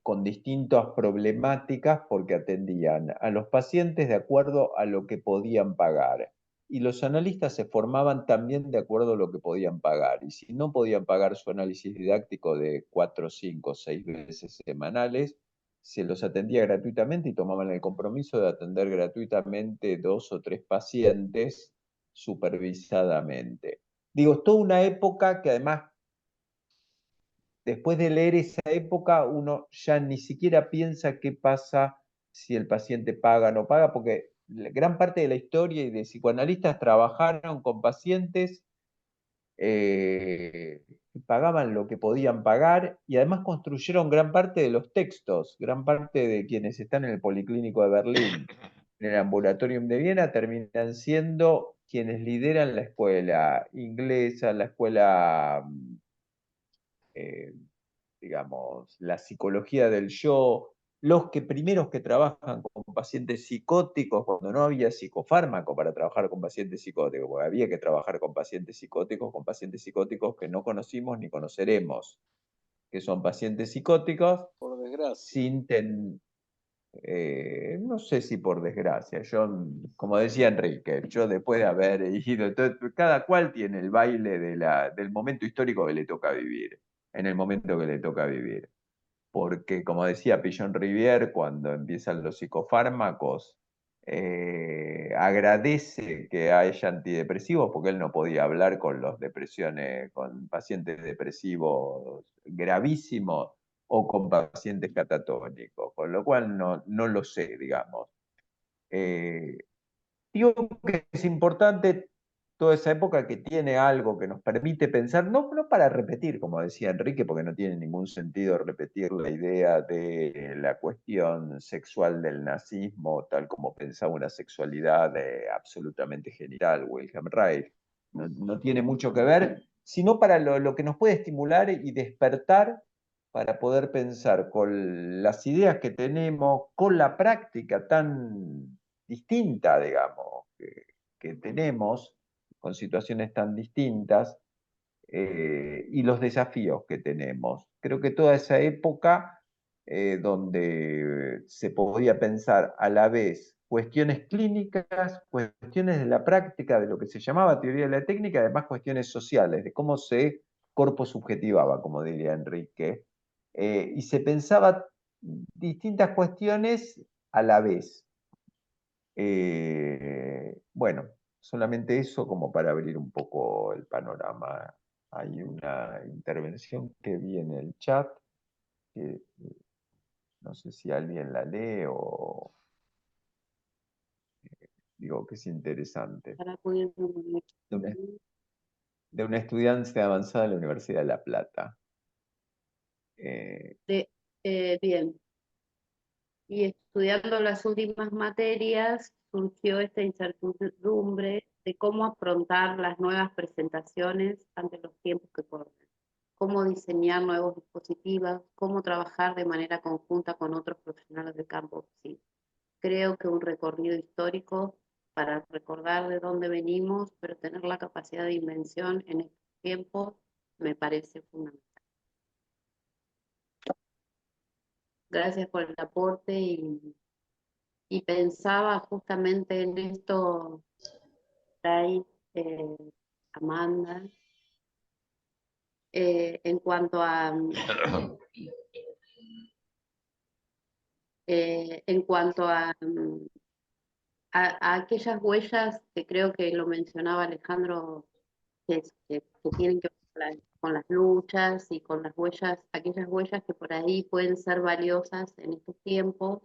con distintas problemáticas porque atendían a los pacientes de acuerdo a lo que podían pagar. Y los analistas se formaban también de acuerdo a lo que podían pagar. Y si no podían pagar su análisis didáctico de 4, 5, 6 veces semanales, se los atendía gratuitamente y tomaban el compromiso de atender gratuitamente 2 o 3 pacientes supervisadamente. Digo, es toda una época que además después de leer esa época, uno ya ni siquiera piensa qué pasa si el paciente paga o no paga, porque gran parte de la historia y de psicoanalistas trabajaron con pacientes que pagaban lo que podían pagar y además construyeron gran parte de los textos, gran parte de quienes están en el Policlínico de Berlín, en el Ambulatorium de Viena, terminan siendo quienes lideran la escuela inglesa, la escuela eh, digamos, la psicología del yo, los que primeros que trabajan con pacientes psicóticos, cuando no había psicofármaco para trabajar con pacientes psicóticos, porque había que trabajar con pacientes psicóticos que no conocimos ni conoceremos, que son pacientes psicóticos Por desgracia. sin no sé si por desgracia, yo, como decía Enrique, yo después de haber ido, cada cual tiene el baile del momento histórico que le toca vivir, en el momento que le toca vivir. Porque, como decía Pillon Rivière, cuando empiezan los psicofármacos, agradece que haya antidepresivos, porque él no podía hablar con con pacientes depresivos gravísimos o con pacientes catatónicos, con lo cual no lo sé, digamos. Eh, Digo que es importante toda esa época que tiene algo que nos permite pensar, no para repetir, como decía Enrique, porque no tiene ningún sentido repetir la idea de la cuestión sexual del nazismo, tal como pensaba una sexualidad absolutamente genital, Wilhelm Reich. No tiene mucho que ver, sino para lo que nos puede estimular y despertar para poder pensar con las ideas que tenemos, con la práctica tan distinta, digamos, que tenemos, con situaciones tan distintas, y los desafíos que tenemos. Creo que toda esa época donde se podía pensar a la vez cuestiones clínicas, cuestiones de la práctica, de lo que se llamaba teoría de la técnica, además cuestiones sociales, de cómo se corpo subjetivaba, como diría Enrique, y se pensaba distintas cuestiones a la vez. Bueno, solamente eso como para abrir un poco el panorama. Hay una intervención que vi en el chat, que no sé si alguien la lee o digo que es interesante, Para poder... de una estudiante avanzada de la Universidad de La Plata. Bien, y estudiando las últimas materias surgió esta incertidumbre de cómo afrontar las nuevas presentaciones ante los tiempos que corren, cómo diseñar nuevos dispositivos, cómo trabajar de manera conjunta con otros profesionales del campo. Sí, creo que un recorrido histórico para recordar de dónde venimos, pero tener la capacidad de invención en estos tiempos me parece fundamental. Gracias por el aporte y pensaba justamente en esto, Ray, Amanda, en cuanto en cuanto a aquellas huellas que creo que lo mencionaba Alejandro, que tienen que ver con las luchas y con las huellas, aquellas huellas que por ahí pueden ser valiosas en estos tiempos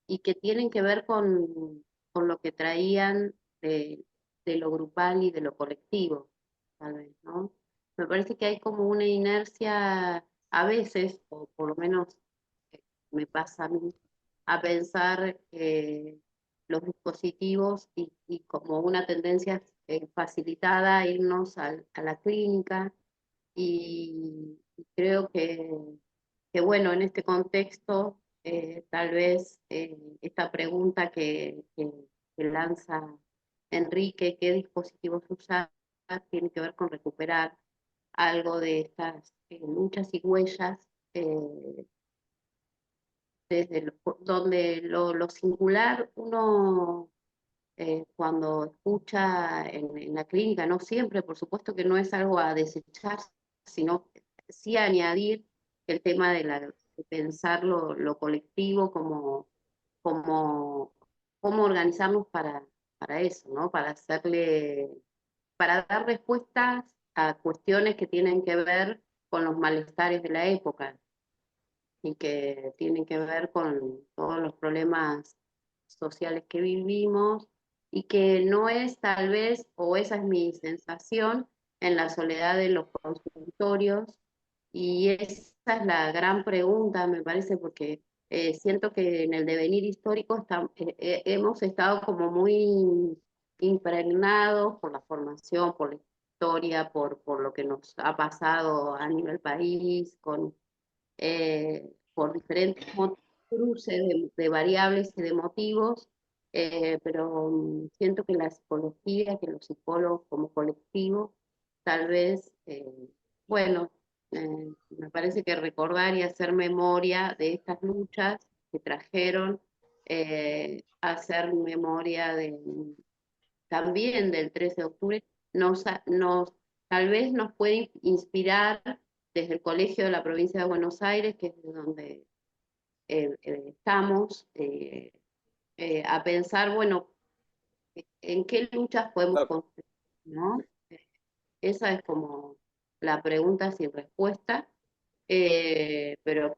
y que tienen que ver con lo que traían de lo grupal y de lo colectivo, tal vez, ¿no? Me parece que hay como una inercia a veces, o por lo menos me pasa a mí, a pensar los dispositivos y como una tendencia facilitada a irnos a la clínica y creo que bueno, en este contexto tal vez esta pregunta que lanza Enrique, ¿qué dispositivos usar? Tiene que ver con recuperar algo de estas luchas y huellas, donde lo singular uno cuando escucha en la clínica, no siempre, por supuesto que no es algo a desechar, sino sí a añadir el tema de pensar lo colectivo como cómo organizarnos para eso, ¿no? Para dar respuestas a cuestiones que tienen que ver con los malestares de la época y que tienen que ver con todos los problemas sociales que vivimos y que no es tal vez, o esa es mi sensación, en la soledad de los consultorios, y esa es la gran pregunta, me parece, porque siento que en el devenir histórico hemos estado como muy impregnados por la formación, por la historia, por lo que nos ha pasado a nivel país, por diferentes cruces de variables y de motivos, pero siento que la psicología, que los psicólogos como colectivo, tal vez, bueno, me parece que recordar y hacer memoria de estas luchas que trajeron, hacer memoria también del 13 de octubre, tal vez nos puede inspirar desde el Colegio de la Provincia de Buenos Aires, que es de donde estamos, a pensar, bueno, en qué luchas podemos construir, ¿no? Esa es como la pregunta sin respuesta, pero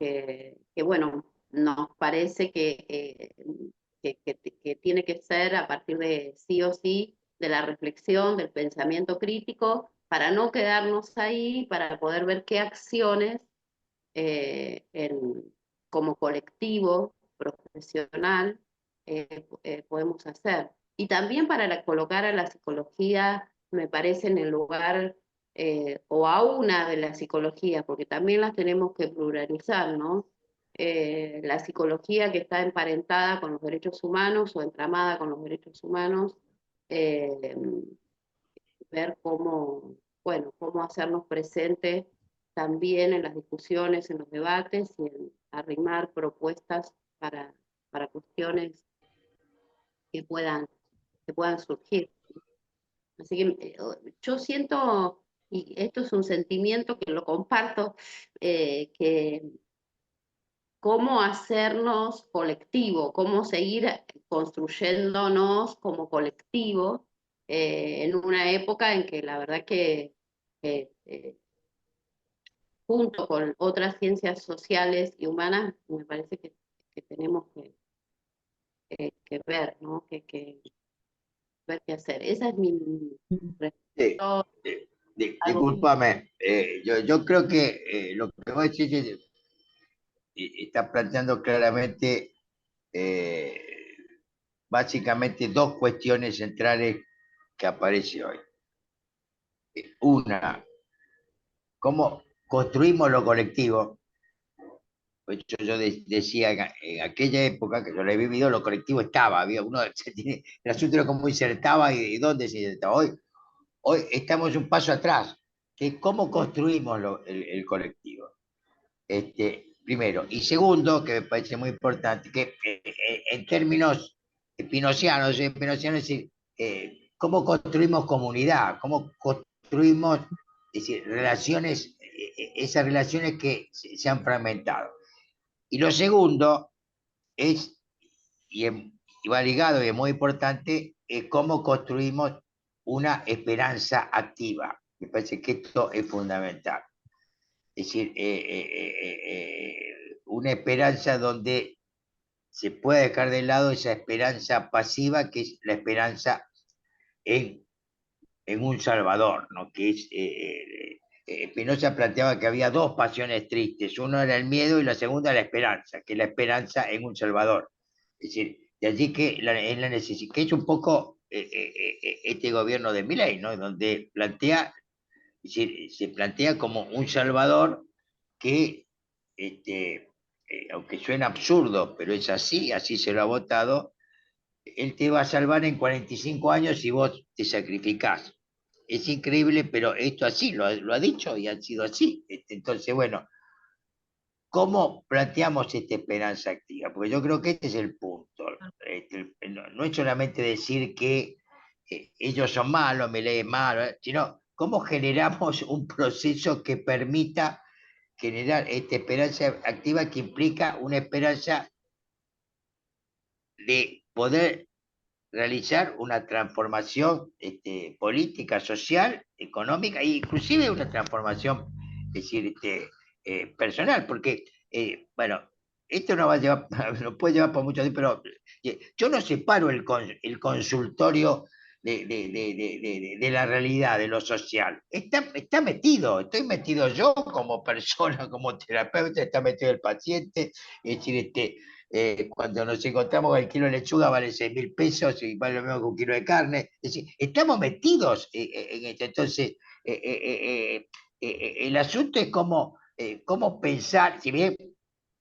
bueno, nos parece que tiene que ser a partir de sí o sí, de la reflexión, del pensamiento crítico, para no quedarnos ahí, para poder ver qué acciones como colectivo profesional podemos hacer. Y también para colocar a la psicología, me parece, en el lugar, o a una de las psicologías, porque también las tenemos que pluralizar, ¿no? La psicología que está emparentada con los derechos humanos o entramada con los derechos humanos, eh, ver cómo, bueno, cómo hacernos presentes también en las discusiones, en los debates y en arrimar propuestas para cuestiones que puedan, que puedan surgir. Así que yo siento, y esto es un sentimiento que lo comparto, que cómo hacernos colectivo, cómo seguir construyéndonos como colectivo en una época en que la verdad que, junto con otras ciencias sociales y humanas, me parece que tenemos que ver, ¿no? Ver qué hacer. Esa es mi Sí, respuesta. discúlpame, yo creo que lo que vos decís está planteando claramente, eh, básicamente dos cuestiones centrales que aparecen hoy. Una, cómo construimos lo colectivo. Pues decía en aquella época que yo lo he vivido, lo colectivo estaba, había uno, el asunto era cómo insertaba y dónde se insertaba. Hoy estamos un paso atrás, que es cómo construimos el colectivo. Primero. Y segundo, que me parece muy importante, que en términos pinocianos, es decir, cómo construimos comunidad, cómo construimos, es decir, relaciones, esas relaciones que se han fragmentado. Y lo segundo es, y va ligado y es muy importante, cómo construimos una esperanza activa. Me parece que esto es fundamental. Es decir, una esperanza donde se pueda dejar de lado esa esperanza pasiva, que es la esperanza en, en un Salvador, ¿no? Que es, Spinoza planteaba que había dos pasiones tristes, uno era el miedo y la segunda la esperanza, que es la esperanza en un Salvador. Es decir, de allí que es la necesidad, que es un poco este gobierno de Milei, ¿no? Donde plantea, es decir, se plantea como un Salvador que, este, aunque suena absurdo, pero es así, así se lo ha votado, él te va a salvar en 45 años si vos te sacrificás. Es increíble, pero esto así, lo ha dicho y ha sido así. Entonces, bueno, ¿cómo planteamos esta esperanza activa? Porque yo creo que este es el punto. No es solamente decir que ellos son malos, Milei es malo, sino cómo generamos un proceso que permita generar esta esperanza activa que implica una esperanza de poder realizar una transformación política, social, económica e inclusive una transformación, es decir, personal, porque, bueno, esto no va a llevar, no puede llevar por mucho tiempo, pero yo no separo el consultorio de la realidad, de lo social. Está metido, estoy metido yo como persona, como terapeuta, está metido el paciente, es decir, cuando nos encontramos que el kilo de lechuga vale 6.000 pesos y vale lo mismo que un kilo de carne. Es decir, estamos metidos en esto. Entonces, el asunto es cómo pensar, si bien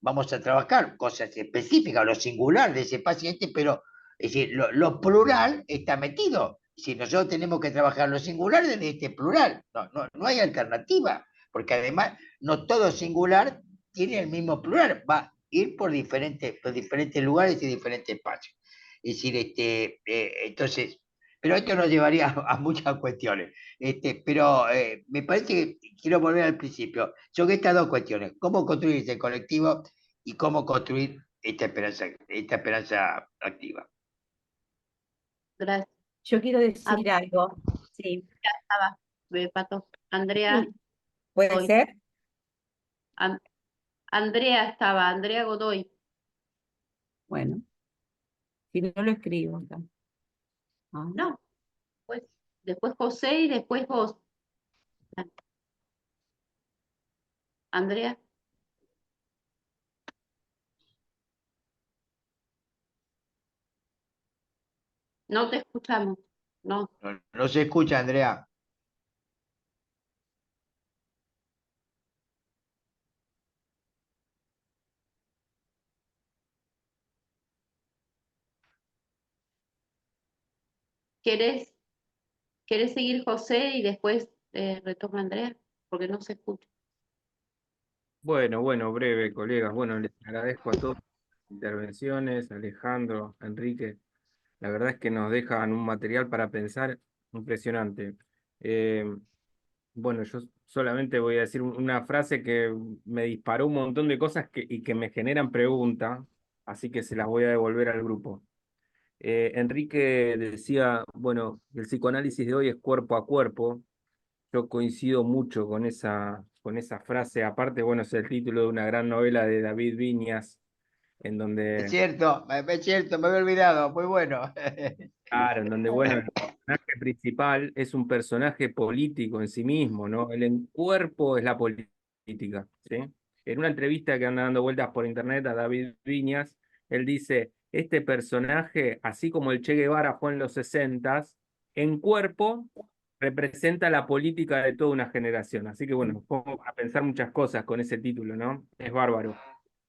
vamos a trabajar cosas específicas, lo singular de ese paciente, pero es decir, lo plural está metido. Si nosotros tenemos que trabajar lo singular desde este plural, no hay alternativa, porque además no todo singular tiene el mismo plural, va a ir por diferentes lugares y diferentes espacios. Es decir, entonces, pero esto nos llevaría a muchas cuestiones. Pero me parece que quiero volver al principio. Son estas dos cuestiones: cómo construir ese colectivo y cómo construir esta esperanza activa. Gracias. Yo quiero Ah, decir algo. Sí. estaba, Pato. Andrea, ¿Puede Godoy. ser? Andrea estaba, Andrea Godoy. Bueno, si no lo escribo acá. Ah, No, pues, después José y después vos. Andrea. No te escuchamos. No. No se escucha, Andrea. ¿Querés seguir José y después retoma Andrea? Porque no se escucha. Bueno, breve, colegas. Bueno, les agradezco a todos las intervenciones, Alejandro, Enrique. La verdad es que nos dejan un material para pensar impresionante. Eh, bueno, yo solamente voy a decir una frase que me disparó un montón de cosas y que me generan preguntas, así que se las voy a devolver al grupo. Enrique decía, bueno, el psicoanálisis de hoy es cuerpo a cuerpo. Yo coincido mucho con esa frase. Aparte, bueno, es el título de una gran novela de David Viñas, en Es donde, cierto, me había olvidado, muy bueno. claro, en donde, bueno, el personaje principal es un personaje político en sí mismo, ¿no? El cuerpo es la política, ¿sí? En una entrevista que anda dando vueltas por internet a David Viñas, él dice, este personaje, así como el Che Guevara fue en los 60s, en cuerpo representa la política de toda una generación. Así que bueno, pongo a pensar muchas cosas con ese título, ¿no? Es bárbaro.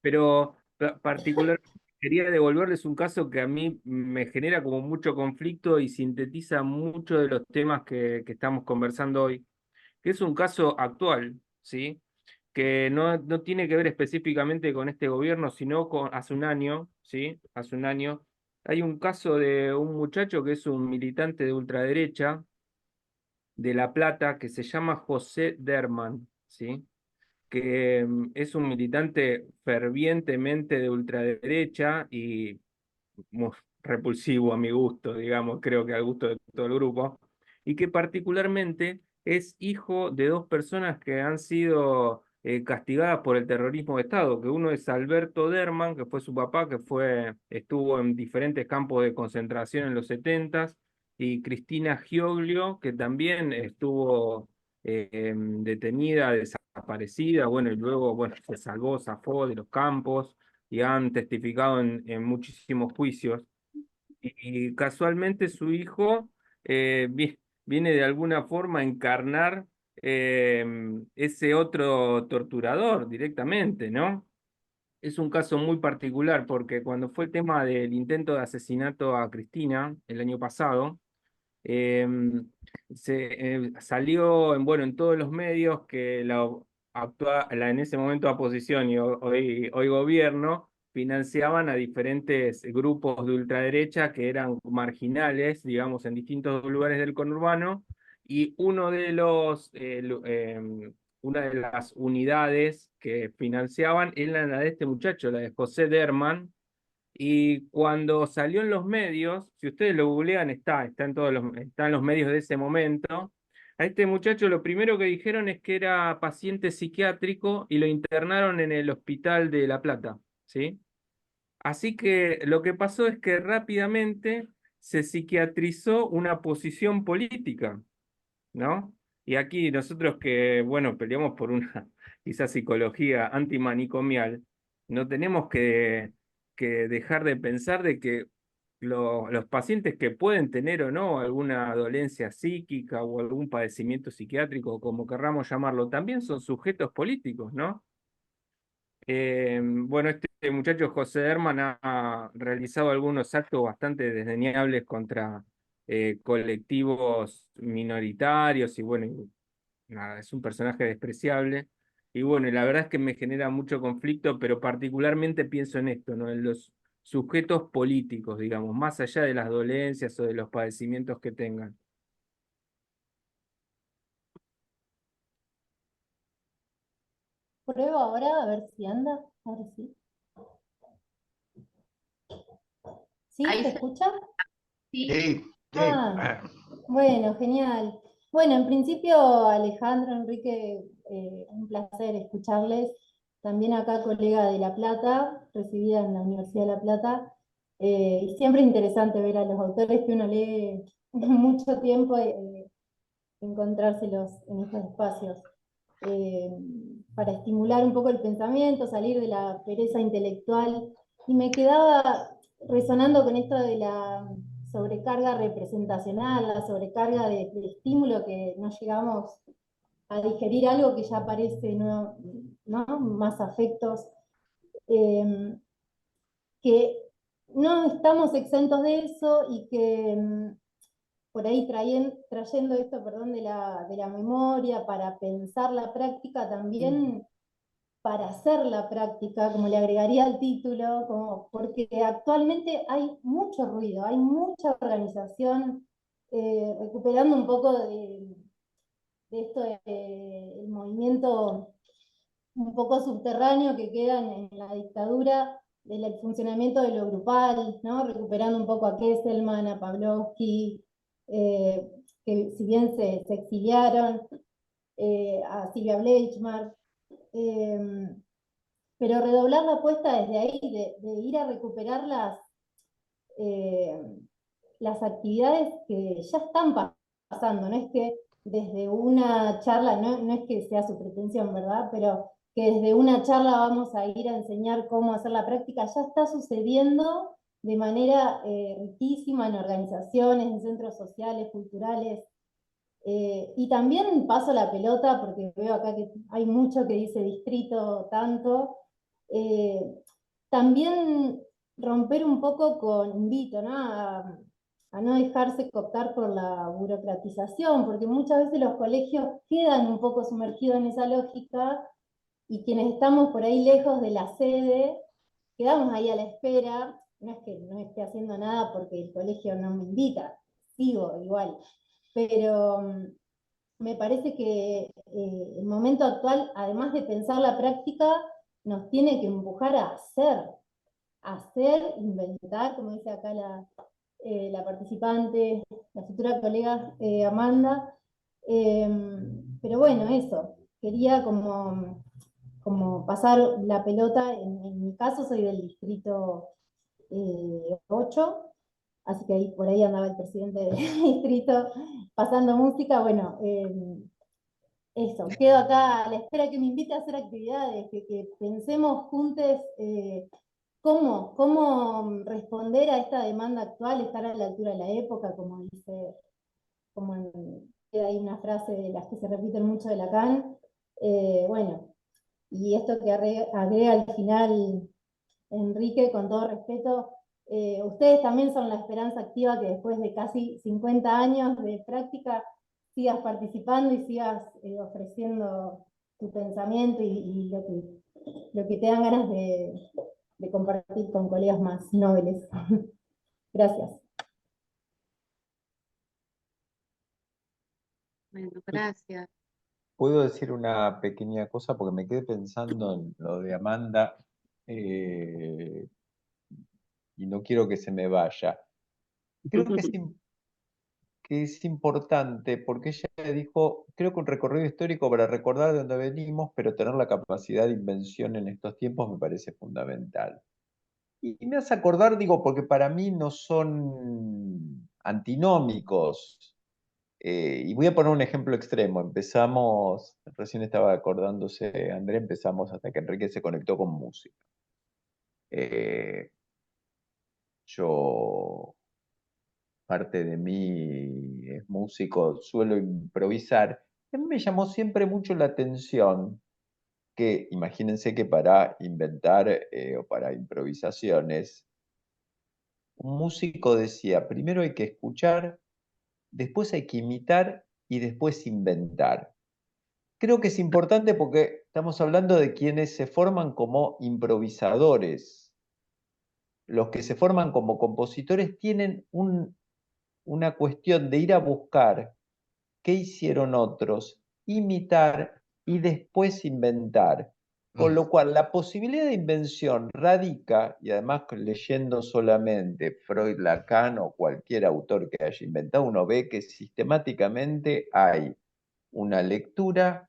Pero particularmente quería devolverles un caso que a mí me genera como mucho conflicto y sintetiza mucho de los temas que estamos conversando hoy, que es un caso actual, ¿sí? Que no tiene que ver específicamente con este gobierno, sino con hace un año, ¿sí? Hace un año. Hay un caso de un muchacho que es un militante de ultraderecha de La Plata que se llama José Derman, ¿sí? Que es un militante fervientemente de ultraderecha y muy repulsivo a mi gusto, digamos, creo que al gusto de todo el grupo, y que particularmente es hijo de dos personas que han sido castigadas por el terrorismo de Estado, que uno es Alberto Derman, que fue su papá, estuvo en diferentes campos de concentración en los 70s, y Cristina Gioglio, que también estuvo detenida, desaparecida, bueno, y luego, bueno, se salvó, zafó de los campos y han testificado en muchísimos juicios. Y casualmente su hijo viene de alguna forma a encarnar ese otro torturador directamente, ¿no? es un caso muy particular porque cuando fue el tema del intento de asesinato a Cristina el año pasado, salió en todos los medios que la en ese momento oposición y hoy gobierno financiaban a diferentes grupos de ultraderecha que eran marginales, digamos, en distintos lugares del conurbano, y una de las unidades que financiaban era la de este muchacho, la de José Derman, y cuando salió en los medios, si ustedes lo googlean, está en los medios de ese momento. A este muchacho lo primero que dijeron es que era paciente psiquiátrico y lo internaron en el hospital de La Plata, ¿sí? Así que lo que pasó es que rápidamente se psiquiatrizó una posición política, ¿no? Y aquí nosotros que, bueno, peleamos por una quizás psicología antimanicomial, no tenemos que dejar de pensar de que los pacientes que pueden tener o no alguna dolencia psíquica o algún padecimiento psiquiátrico, como querramos llamarlo, también son sujetos políticos, ¿no? Bueno, este muchacho José Herman ha realizado algunos actos bastante desdeñables contra colectivos minoritarios y bueno, nada, es un personaje despreciable. Y bueno, y la verdad es que me genera mucho conflicto, pero particularmente pienso en esto, ¿no? En los sujetos políticos, digamos, más allá de las dolencias o de los padecimientos que tengan. Pruebo ahora a ver si anda. Ahora sí. ¿Sí? Ahí ¿Se se- escucha? sí. Sí, sí. Ah, bueno, genial. Bueno, en principio, Alejandro, Enrique, un placer escucharles. También acá colega de La Plata, recibida en la Universidad de La Plata. Y siempre interesante ver a los autores que uno lee mucho tiempo, encontrárselos en estos espacios. eh, para estimular un poco el pensamiento, salir de la pereza intelectual. Y me quedaba resonando con esto de la sobrecarga representacional, la sobrecarga de estímulo que no llegamos a digerir algo que ya aparece, ¿no? Más afectos, que no estamos exentos de eso y que por ahí trayendo esto, perdón, de la memoria para pensar la práctica también, para hacer la práctica, como le agregaría al título, porque actualmente hay mucho ruido, hay mucha organización, recuperando un poco de esto del movimiento un poco subterráneo que queda en la dictadura, del funcionamiento de lo grupal, ¿no? Recuperando un poco a Kesselman, a Pavlovsky, que si bien se exiliaron, a Silvia Bleichmar, pero redoblar la apuesta desde ahí, de ir a recuperar eh, las actividades que ya están pasando, no es que desde una charla, no es que sea su pretensión, ¿verdad? Pero que desde una charla vamos a ir a enseñar cómo hacer la práctica, ya está sucediendo de manera riquísima en organizaciones, en centros sociales, culturales. Y también paso la pelota, porque veo acá que hay mucho que dice distrito, tanto. eh, También romper un poco invito, ¿no? A no dejarse cooptar por la burocratización, porque muchas veces los colegios quedan un poco sumergidos en esa lógica y quienes estamos por ahí lejos de la sede, quedamos ahí a la espera. No es que no esté haciendo nada porque el colegio no me invita, sigo igual, pero me parece que el momento actual, además de pensar la práctica, nos tiene que empujar a hacer, inventar, como dice acá la participante, la futura colega Amanda. Eh, pero bueno, eso, quería como pasar la pelota. En mi caso soy del distrito 8, así que ahí, por ahí andaba el presidente del distrito pasando música. Bueno, eso, quedo acá a la espera que me invite a hacer actividades, que pensemos juntos cómo responder a esta demanda actual, estar a la altura de la época, como dice, hay una frase de las que se repiten mucho de Lacan. Bueno, y esto que agrega al final Enrique, con todo respeto, ustedes también son la esperanza activa que después de casi 50 años de práctica sigas participando y sigas ofreciendo tu pensamiento y lo que te dan ganas de compartir con colegas más nobles. Gracias. Bueno, gracias. Puedo decir una pequeña cosa porque me quedé pensando en lo de Amanda y no quiero que se me vaya. Creo que es importante porque ella dijo, creo que un recorrido histórico para recordar de dónde venimos, pero tener la capacidad de invención en estos tiempos me parece fundamental. Y me hace acordar, digo, porque para mí no son antinómicos. Y voy a poner un ejemplo extremo. Empezamos, recién estaba acordándose André, empezamos hasta que Enrique se conectó con música. Eh, yo, parte de mí es músico, suelo improvisar. A mí me llamó siempre mucho la atención que, imagínense que para inventar o para improvisaciones, un músico decía, primero hay que escuchar, después hay que imitar y después inventar. Creo que es importante porque estamos hablando de quienes se forman como improvisadores. Los que se forman como compositores tienen una cuestión de ir a buscar qué hicieron otros, imitar y después inventar. Con lo cual, la posibilidad de invención radica, y además leyendo solamente Freud, Lacan o cualquier autor que haya inventado, uno ve que sistemáticamente hay una lectura,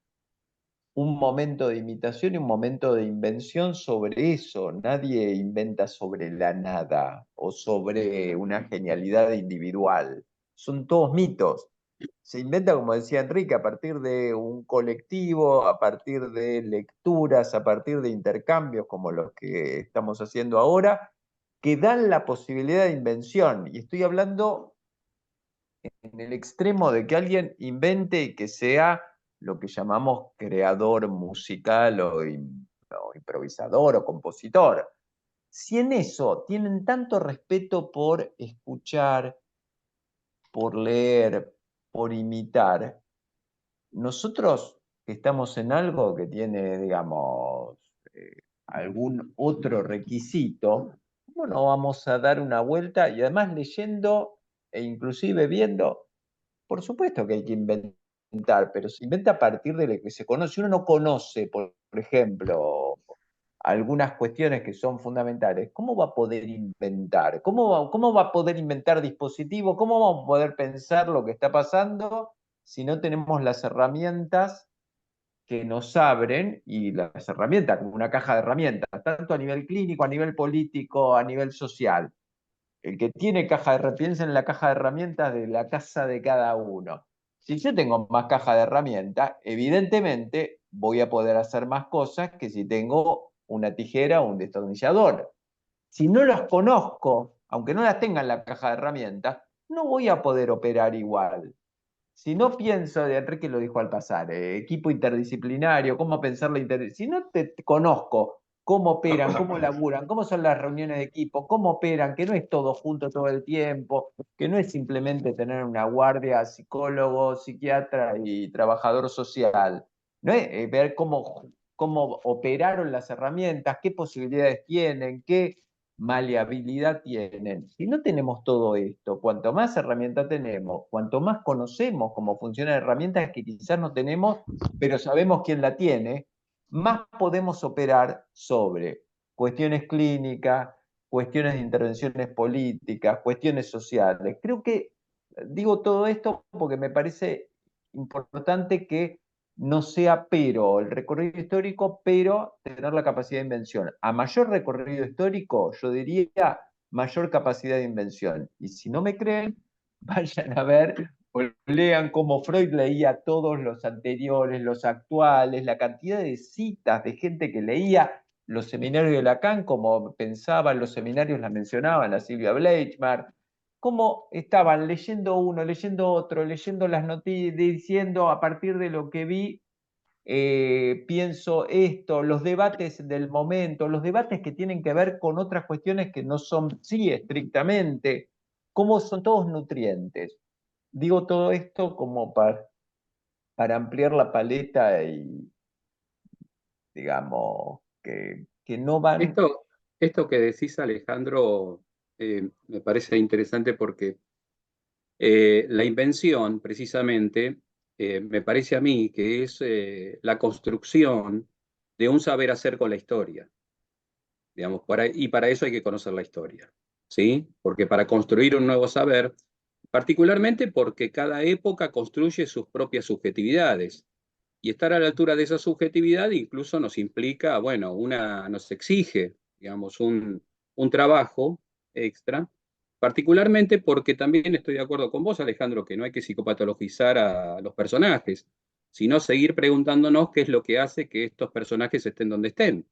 un momento de imitación y un momento de invención sobre eso. Nadie inventa sobre la nada o sobre una genialidad individual. Son todos mitos. Se inventa, como decía Enrique, a partir de un colectivo, a partir de lecturas, a partir de intercambios como los que estamos haciendo ahora, que dan la posibilidad de invención. Y estoy hablando en el extremo de que alguien invente y que sea lo que llamamos creador musical o improvisador o compositor. Si en eso tienen tanto respeto por escuchar, por leer, por imitar, nosotros que estamos en algo que tiene, digamos, algún otro requisito, ¿cómo no vamos a dar una vuelta y además leyendo e inclusive viendo? Por supuesto que hay que inventar, pero se inventa a partir de lo que se conoce. Si uno no conoce, por ejemplo, algunas cuestiones que son fundamentales, ¿cómo va a poder inventar? ¿Cómo va a poder inventar dispositivos? ¿Cómo vamos a poder pensar lo que está pasando si no tenemos las herramientas que nos abren y las herramientas como una caja de herramientas, tanto a nivel clínico, a nivel político, a nivel social? El que tiene piensa en la caja de herramientas de la casa de cada uno. Si yo tengo más caja de herramientas, evidentemente voy a poder hacer más cosas que si tengo una tijera o un destornillador. Si no las conozco, aunque no las tenga en la caja de herramientas, no voy a poder operar igual. Si no pienso, de Enrique lo dijo al pasar, equipo interdisciplinario, cómo pensar la si no te conozco cómo operan, cómo laburan, cómo son las reuniones de equipo, cómo operan, que no es todo junto todo el tiempo, que no es simplemente tener una guardia, psicólogo, psiquiatra y trabajador social, ¿no? Ver cómo operaron las herramientas, qué posibilidades tienen, qué maleabilidad tienen. Si no tenemos todo esto, cuanto más herramientas tenemos, cuanto más conocemos cómo funcionan herramientas que quizás no tenemos, pero sabemos quién la tiene, más podemos operar sobre cuestiones clínicas, cuestiones de intervenciones políticas, cuestiones sociales. Creo que digo todo esto porque me parece importante que no sea pero el recorrido histórico, pero tener la capacidad de invención. A mayor recorrido histórico, yo diría mayor capacidad de invención. Y si no me creen, vayan a ver o lean cómo Freud leía todos los anteriores, los actuales, la cantidad de citas de gente que leía los seminarios de Lacan, como pensaban los seminarios, la mencionaban, la Silvia Bleichmar, cómo estaban leyendo uno, leyendo otro, leyendo las noticias, diciendo a partir de lo que vi, pienso esto, los debates del momento, los debates que tienen que ver con otras cuestiones que no son sí estrictamente, cómo son todos nutrientes. Digo todo esto como para ampliar la paleta y, digamos, que no van... Esto que decís, Alejandro, me parece interesante porque la invención, precisamente, me parece a mí que es la construcción de un saber hacer con la historia, digamos, y para eso hay que conocer la historia, ¿sí? Porque para construir un nuevo saber, particularmente porque cada época construye sus propias subjetividades, y estar a la altura de esa subjetividad incluso nos implica, bueno, nos exige, digamos, un trabajo extra, particularmente porque también estoy de acuerdo con vos, Alejandro, que no hay que psicopatologizar a los personajes, sino seguir preguntándonos qué es lo que hace que estos personajes estén donde estén.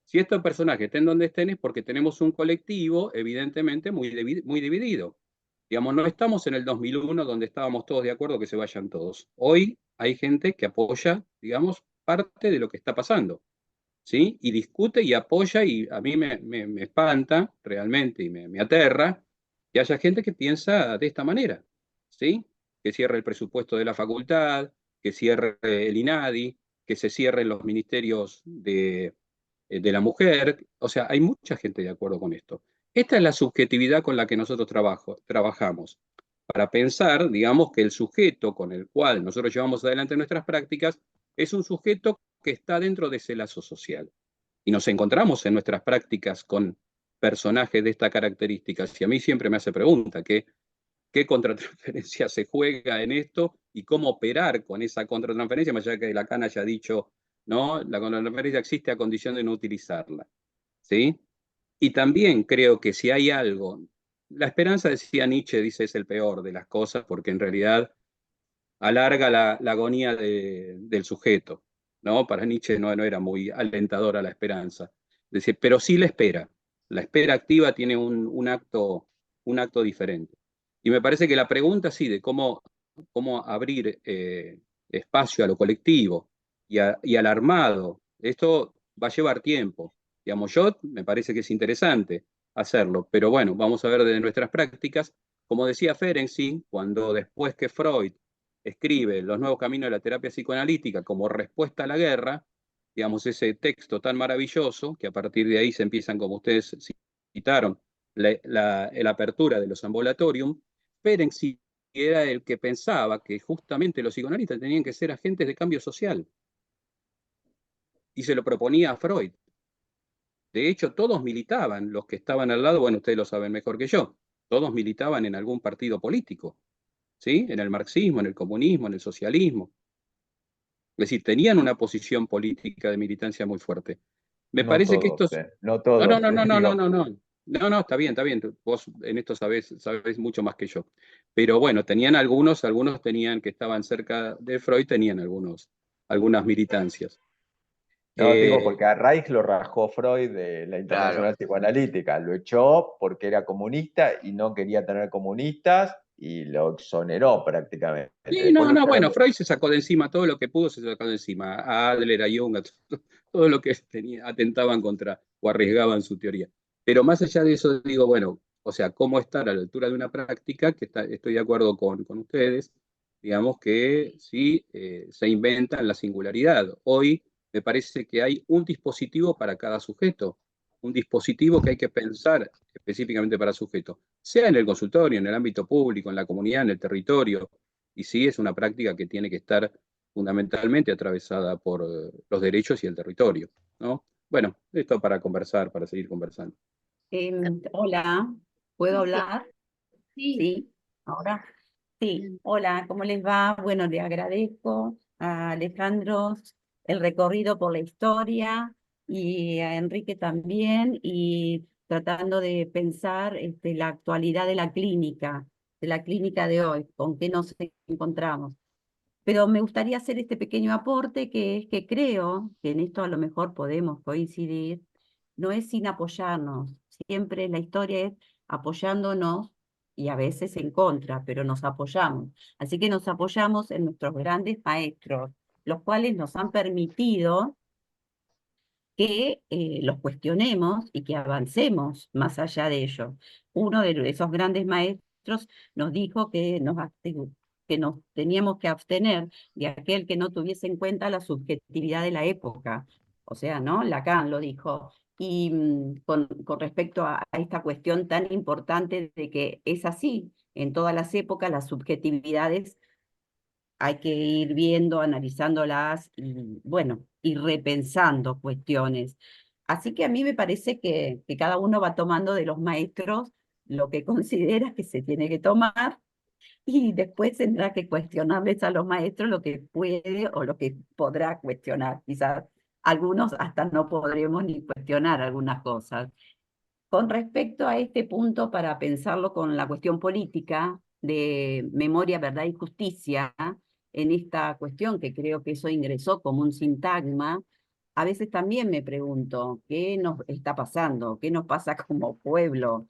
Si estos personajes estén donde estén es porque tenemos un colectivo, evidentemente, muy dividido. Digamos, no estamos en el 2001 donde estábamos todos de acuerdo que se vayan todos. Hoy hay gente que apoya, digamos, parte de lo que está pasando, ¿sí? Y discute y apoya, y a mí me espanta realmente y me aterra que haya gente que piensa de esta manera, ¿sí? Que cierre el presupuesto de la facultad, que cierre el INADI, que se cierren los ministerios de la mujer. O sea, hay mucha gente de acuerdo con esto. Esta es la subjetividad con la que nosotros trabajamos, para pensar, digamos, que el sujeto con el cual nosotros llevamos adelante nuestras prácticas es un sujeto que está dentro de ese lazo social. Y nos encontramos en nuestras prácticas con personajes de esta característica. Y a mí siempre me hace pregunta, ¿qué contratransferencia se juega en esto y cómo operar con esa contratransferencia, más allá que Lacan haya dicho, no, la contratransferencia existe a condición de no utilizarla, ¿sí? Y también creo que si hay algo, la esperanza, decía Nietzsche, dice, es el peor de las cosas, porque en realidad alarga la agonía del sujeto, ¿no? Para Nietzsche no era muy alentadora la esperanza. Decir, pero sí la espera activa tiene un acto diferente. Y me parece que la pregunta, sí, de cómo abrir espacio a lo colectivo y al armado, esto va a llevar tiempo. Digamos, me parece que es interesante hacerlo, pero bueno, vamos a ver de nuestras prácticas. Como decía Ferenczi, cuando después que Freud escribe Los nuevos caminos de la terapia psicoanalítica como respuesta a la guerra, digamos, ese texto tan maravilloso, que a partir de ahí se empiezan, como ustedes citaron, la apertura de los ambulatorium, Ferenczi era el que pensaba que justamente los psicoanalistas tenían que ser agentes de cambio social. Y se lo proponía a Freud. De hecho, todos militaban, los que estaban al lado, bueno, ustedes lo saben mejor que yo, todos militaban en algún partido político, ¿sí? En el marxismo, en el comunismo, en el socialismo. Es decir, tenían una posición política de militancia muy fuerte. Me No parece que todos, estos... no No, todos, no, no, no, no, digo, no, no. No, no, está bien, está bien. Vos en esto sabés mucho más que yo. Pero bueno, tenían algunos tenían que estaban cerca de Freud, tenían algunas militancias. no, digo Eh, porque a Reich lo rajó Freud de la Internacional Claro. Psicoanalítica, lo echó porque era comunista y no quería tener comunistas y lo exoneró prácticamente. sí, Después no, lo no, echaron bueno, Freud se sacó de encima todo lo que pudo, se sacó de encima. A Adler, a Jung, todo lo que atentaban contra o arriesgaban su teoría. Pero más allá de eso, digo, bueno, o sea, cómo estar a la altura de una práctica, que estoy de acuerdo con ustedes, digamos que sí se inventa la singularidad. Hoy me parece que hay un dispositivo para cada sujeto, un dispositivo que hay que pensar específicamente para sujeto, sea en el consultorio, en el ámbito público, en la comunidad, en el territorio. Y sí, es una práctica que tiene que estar fundamentalmente atravesada por los derechos y el territorio, ¿no? Bueno, esto para conversar, para seguir conversando. Hola, ¿puedo Sí, hablar? sí, Sí, ahora. Sí, hola, ¿cómo les va? Bueno, le agradezco a Alejandro el recorrido por la historia y a Enrique también, y tratando de pensar la actualidad de la clínica de hoy, con qué nos encontramos. Pero me gustaría hacer este pequeño aporte, que es que creo que en esto a lo mejor podemos coincidir, no es sin apoyarnos, siempre la historia es apoyándonos y a veces en contra, pero nos apoyamos. Así que nos apoyamos en nuestros grandes maestros, los cuales nos han permitido que los cuestionemos y que avancemos más allá de ello. Uno de esos grandes maestros nos dijo que nos teníamos que abstener de aquel que no tuviese en cuenta la subjetividad de la época. O sea, ¿no? Lacan lo dijo. Y con respecto a esta cuestión tan importante de que es así, en todas las épocas las subjetividades hay que ir viendo, analizándolas y, bueno, y repensando cuestiones. Así que a mí me parece que cada uno va tomando de los maestros lo que considera que se tiene que tomar y después tendrá que cuestionarles a los maestros lo que puede o lo que podrá cuestionar. Quizás algunos hasta no podremos ni cuestionar algunas cosas. Con respecto a este punto, para pensarlo con la cuestión política de memoria, verdad y justicia, en esta cuestión que creo que eso ingresó como un sintagma, a veces también me pregunto, ¿qué nos está pasando? ¿Qué nos pasa como pueblo?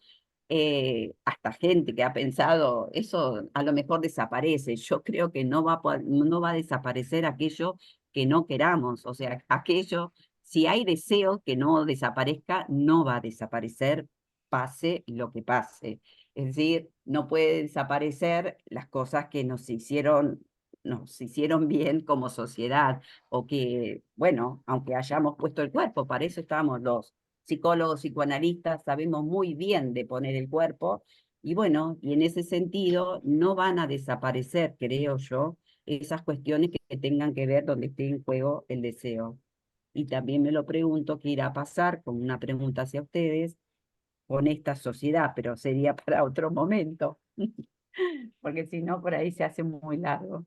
Hasta gente que ha pensado, eso a lo mejor desaparece. Yo creo que no va a desaparecer aquello que no queramos, o sea, aquello, si hay deseo que no desaparezca, no va a desaparecer, pase lo que pase. Es decir, no puede desaparecer las cosas que nos hicieron bien como sociedad, o que, bueno, aunque hayamos puesto el cuerpo, para eso estamos los psicólogos, psicoanalistas, sabemos muy bien de poner el cuerpo, y bueno, y en ese sentido no van a desaparecer, creo yo, esas cuestiones que tengan que ver donde esté en juego el deseo. Y también me lo pregunto qué irá a pasar, con una pregunta hacia ustedes, con esta sociedad, pero sería para otro momento, porque si no, por ahí se hace muy largo.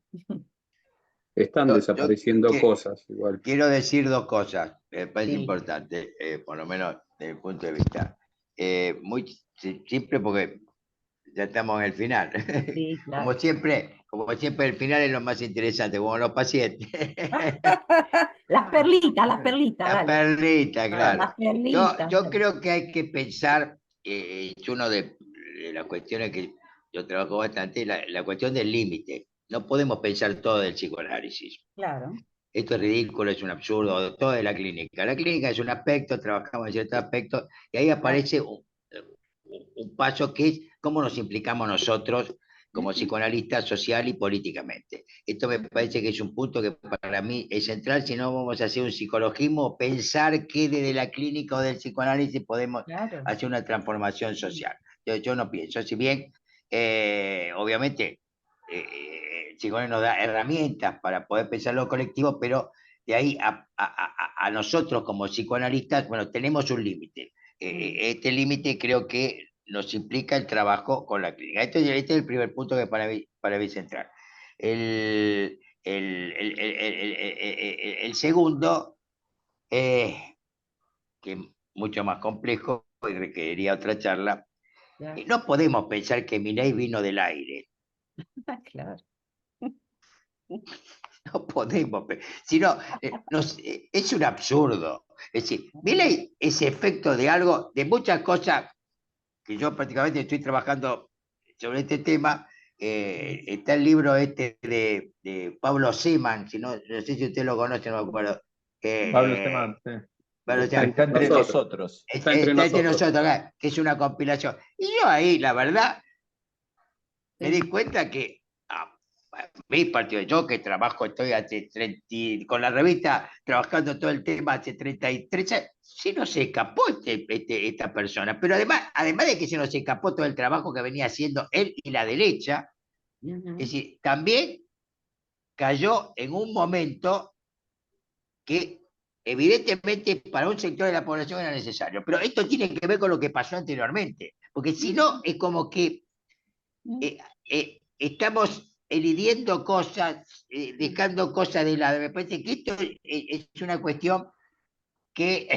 Están Yo desapareciendo cosas igual. quiero decir dos cosas, me parece Sí. importante, por lo menos desde mi punto de vista. Muy simple porque ya estamos en el final. Sí, claro. Como siempre el final es lo más interesante, como los pacientes. Las perlitas, La dale. perlita, claro. Las perlitas. Yo creo que hay que pensar, es una de las cuestiones que yo trabajo bastante, la cuestión del límite. No podemos pensar todo del psicoanálisis. Claro. Esto es ridículo, es un absurdo, todo de la clínica. La clínica es un aspecto, trabajamos en cierto aspecto, y ahí aparece un paso que es cómo nos implicamos nosotros como psicoanalistas social y políticamente. Esto me parece que es un punto que para mí es central, si no vamos a hacer un psicologismo, pensar que desde la clínica o del psicoanálisis podemos Claro. hacer una transformación social. Yo no pienso, si bien obviamente el psicoanálisis nos da herramientas para poder pensar lo colectivo, pero de ahí a nosotros como psicoanalistas, bueno, tenemos un límite. Este límite creo que nos implica el trabajo con la clínica. Este es el primer punto que para mí es central. El segundo, que es mucho más complejo y requeriría otra charla, Claro. no podemos pensar que Milei vino del aire. Claro. No podemos, sino, es un absurdo. Es decir, Milei es efecto de algo, de muchas cosas que yo prácticamente estoy trabajando sobre este tema. Está el libro este de Pablo Seman, si no, no sé si usted lo conoce, no me acuerdo. Pablo Semán, sí. Pablo Está Seman. Está entre nosotros. nosotros. Está entre Está entre nosotros. nosotros, acá, que es una compilación. Y yo ahí, la verdad, me Sí. di cuenta que mi partido, yo que trabajo, estoy hace 30, con la revista trabajando todo el tema hace 33 años, se nos escapó esta persona, pero además de que se nos escapó todo el trabajo que venía haciendo él y la derecha, es decir, también cayó en un momento que evidentemente para un sector de la población era necesario, pero esto tiene que ver con lo que pasó anteriormente, porque si no es como que estamos elidiendo cosas, dejando cosas de lado. Me parece que esto es una cuestión que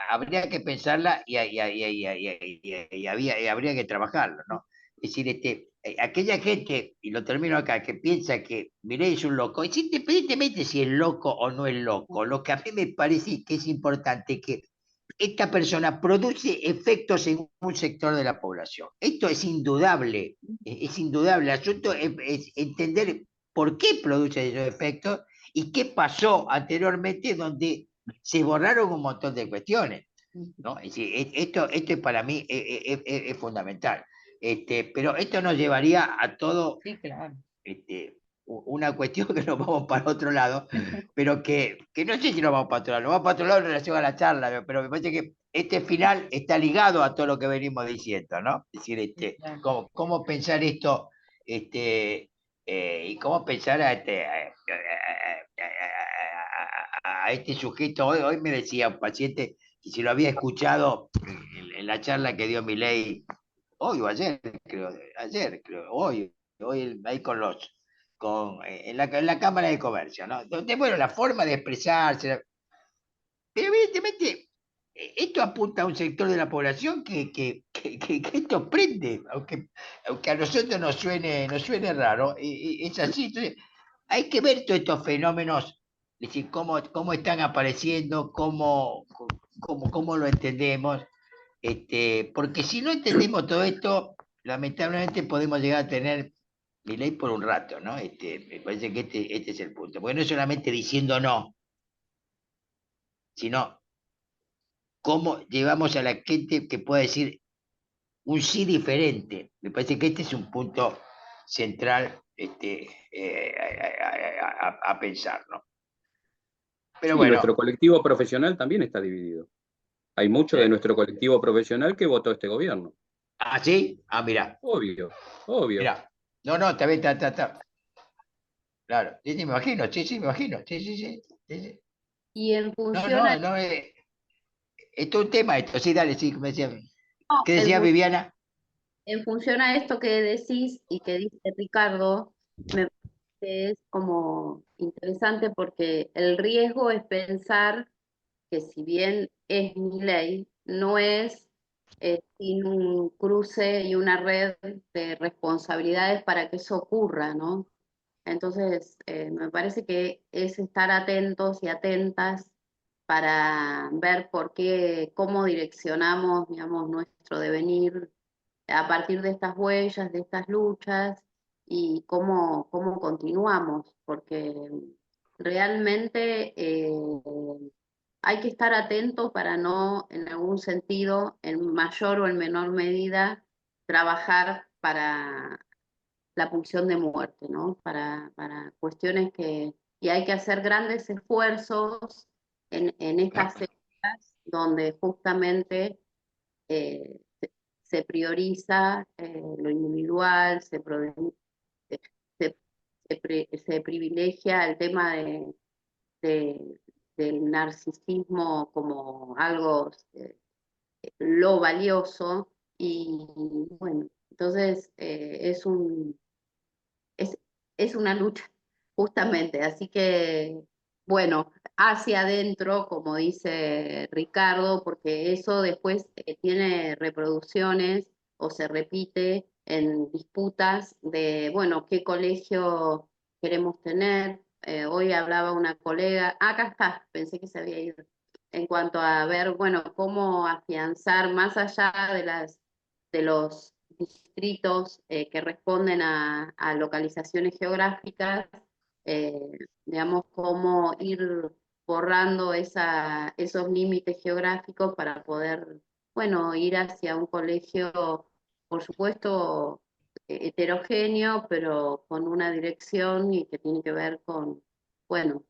habría que pensarla y habría que trabajarlo, ¿no? Es decir, aquella gente, y lo termino acá, que piensa que Milei es un loco, es independientemente si es loco o no es loco, lo que a mí me parece que es importante que esta persona produce efectos en un sector de la población. Esto es indudable, es indudable. El asunto es entender por qué produce esos efectos y qué pasó anteriormente donde se borraron un montón de cuestiones, ¿no? Es decir, esto es para mí es fundamental. Pero esto nos llevaría a todo Sí, claro. una cuestión que nos vamos para otro lado, pero que no sé si nos vamos para otro lado, nos vamos para otro lado en relación a la charla, pero me parece que este final está ligado a todo lo que venimos diciendo, ¿no? Es decir, Claro. cómo pensar esto, y cómo pensar a este sujeto. Hoy me decía un paciente que si lo había escuchado en la charla que dio Milei, hoy o ayer, creo, hoy ahí en la Cámara de Comercio, ¿no? Donde, bueno, la forma de expresarse, pero evidentemente esto apunta a un sector de la población que esto prende, aunque a nosotros nos suene raro, es así. Entonces, hay que ver todos estos fenómenos, es decir, cómo están apareciendo, cómo lo entendemos, porque si no entendemos todo esto, lamentablemente podemos llegar a tener mi ley por un rato, ¿no? Me parece que este es el punto, porque no es solamente diciendo no, sino cómo llevamos a la gente que pueda decir un sí diferente. Me parece que este es un punto central, a pensar, ¿no? Pero Sí, nuestro bueno, colectivo profesional también está dividido. Hay mucho de nuestro colectivo profesional que votó este gobierno. ¿ah, sí? Ah, mira, Obvio, obvio. mira. No, no, está bien, está. Claro, sí, sí, me imagino, sí, sí, me imagino, sí, sí, sí, sí, sí. Y en No, función a, no, no, es todo un tema esto, sí, dale, sí, me decía. no, ¿Qué decía Viviana? en función a esto que decís y que dice Ricardo, me parece que es como interesante porque el riesgo es pensar que si bien es mi ley, no es sin un cruce y una red de responsabilidades para que eso ocurra, ¿no? Entonces, me parece que es estar atentos y atentas para ver por qué, cómo direccionamos, digamos, nuestro devenir a partir de estas huellas, de estas luchas y cómo continuamos, porque realmente hay que estar atento para no, en algún sentido, en mayor o en menor medida, trabajar para la pulsión de muerte, ¿no? Para cuestiones y hay que hacer grandes esfuerzos en estas épocas donde justamente se prioriza lo individual, se, se privilegia el tema de- del narcisismo como algo, lo valioso, y bueno, entonces es, es una lucha, justamente. Así que, bueno, hacia adentro, como dice Ricardo, porque eso después tiene reproducciones o se repite en disputas de, bueno, qué colegio queremos tener. Hoy hablaba una colega, acá está, pensé que se había ido, en cuanto a ver, bueno, cómo afianzar más allá de los distritos que responden a localizaciones geográficas, eh, digamos, cómo ir borrando esos límites geográficos para poder, bueno, ir hacia un colegio, por supuesto, heterogéneo, pero con una dirección y que tiene que ver con, bueno,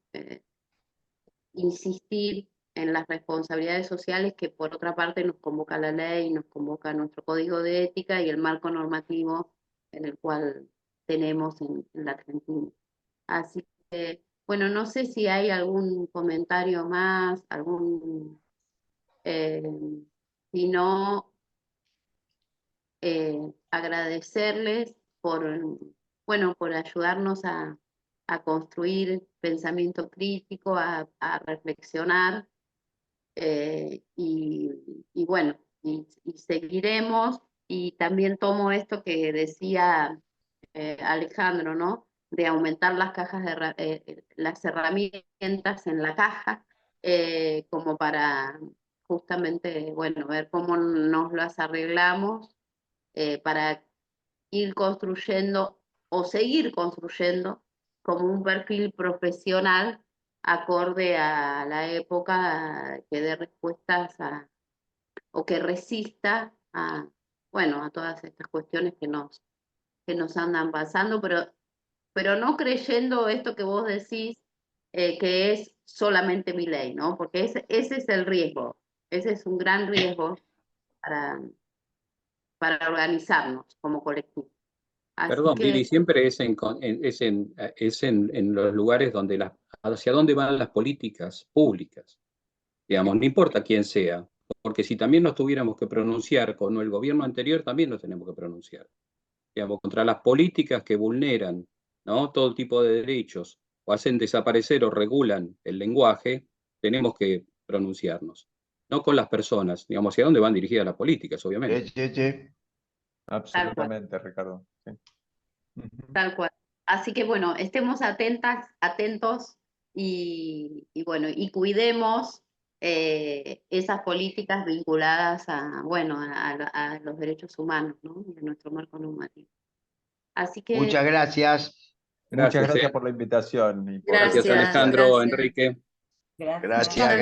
insistir en las responsabilidades sociales que por otra parte nos convoca la ley, nos convoca nuestro código de ética y el marco normativo en el cual tenemos en la Argentina. Así que, bueno, no sé si hay algún comentario más, eh, si no, agradecerles bueno, por ayudarnos a construir pensamiento crítico, a reflexionar. Y bueno, y seguiremos, y también tomo esto que decía Alejandro, ¿no? De aumentar las cajas las herramientas en la caja, como para justamente, bueno, ver cómo nos las arreglamos para ir construyendo o seguir construyendo como un perfil profesional acorde a la época, que dé respuestas o que resista a, bueno, a todas estas cuestiones que nos andan pasando, pero no creyendo esto que vos decís, que es solamente Milei, ¿no? Porque ese es el riesgo, ese es un gran riesgo para organizarnos como colectivo. Así Perdón, que, Viri, siempre es en los lugares donde hacia dónde van las políticas públicas. Digamos, no importa quién sea, porque si también nos tuviéramos que pronunciar con el gobierno anterior, también nos tenemos que pronunciar. Digamos, contra las políticas que vulneran, ¿no?, todo tipo de derechos, o hacen desaparecer o regulan el lenguaje, tenemos que pronunciarnos. No con las personas, digamos, hacia dónde van dirigidas las políticas, obviamente. Sí. Absolutamente, Ricardo. Sí. tal cual. Así que bueno, estemos atentos y bueno, y cuidemos esas políticas vinculadas a, bueno, a los derechos humanos, ¿no? De nuestro marco normativo. Así que Muchas gracias. Muchas Gracias, gracias por la invitación. Y por Gracias, Gracias, Alejandro, gracias. Enrique. Gracias.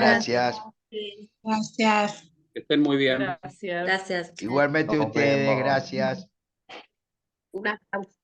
Gracias. Que estén muy bien. Gracias. Gracias. Igualmente Nos ustedes, vemos. gracias. Una pausa.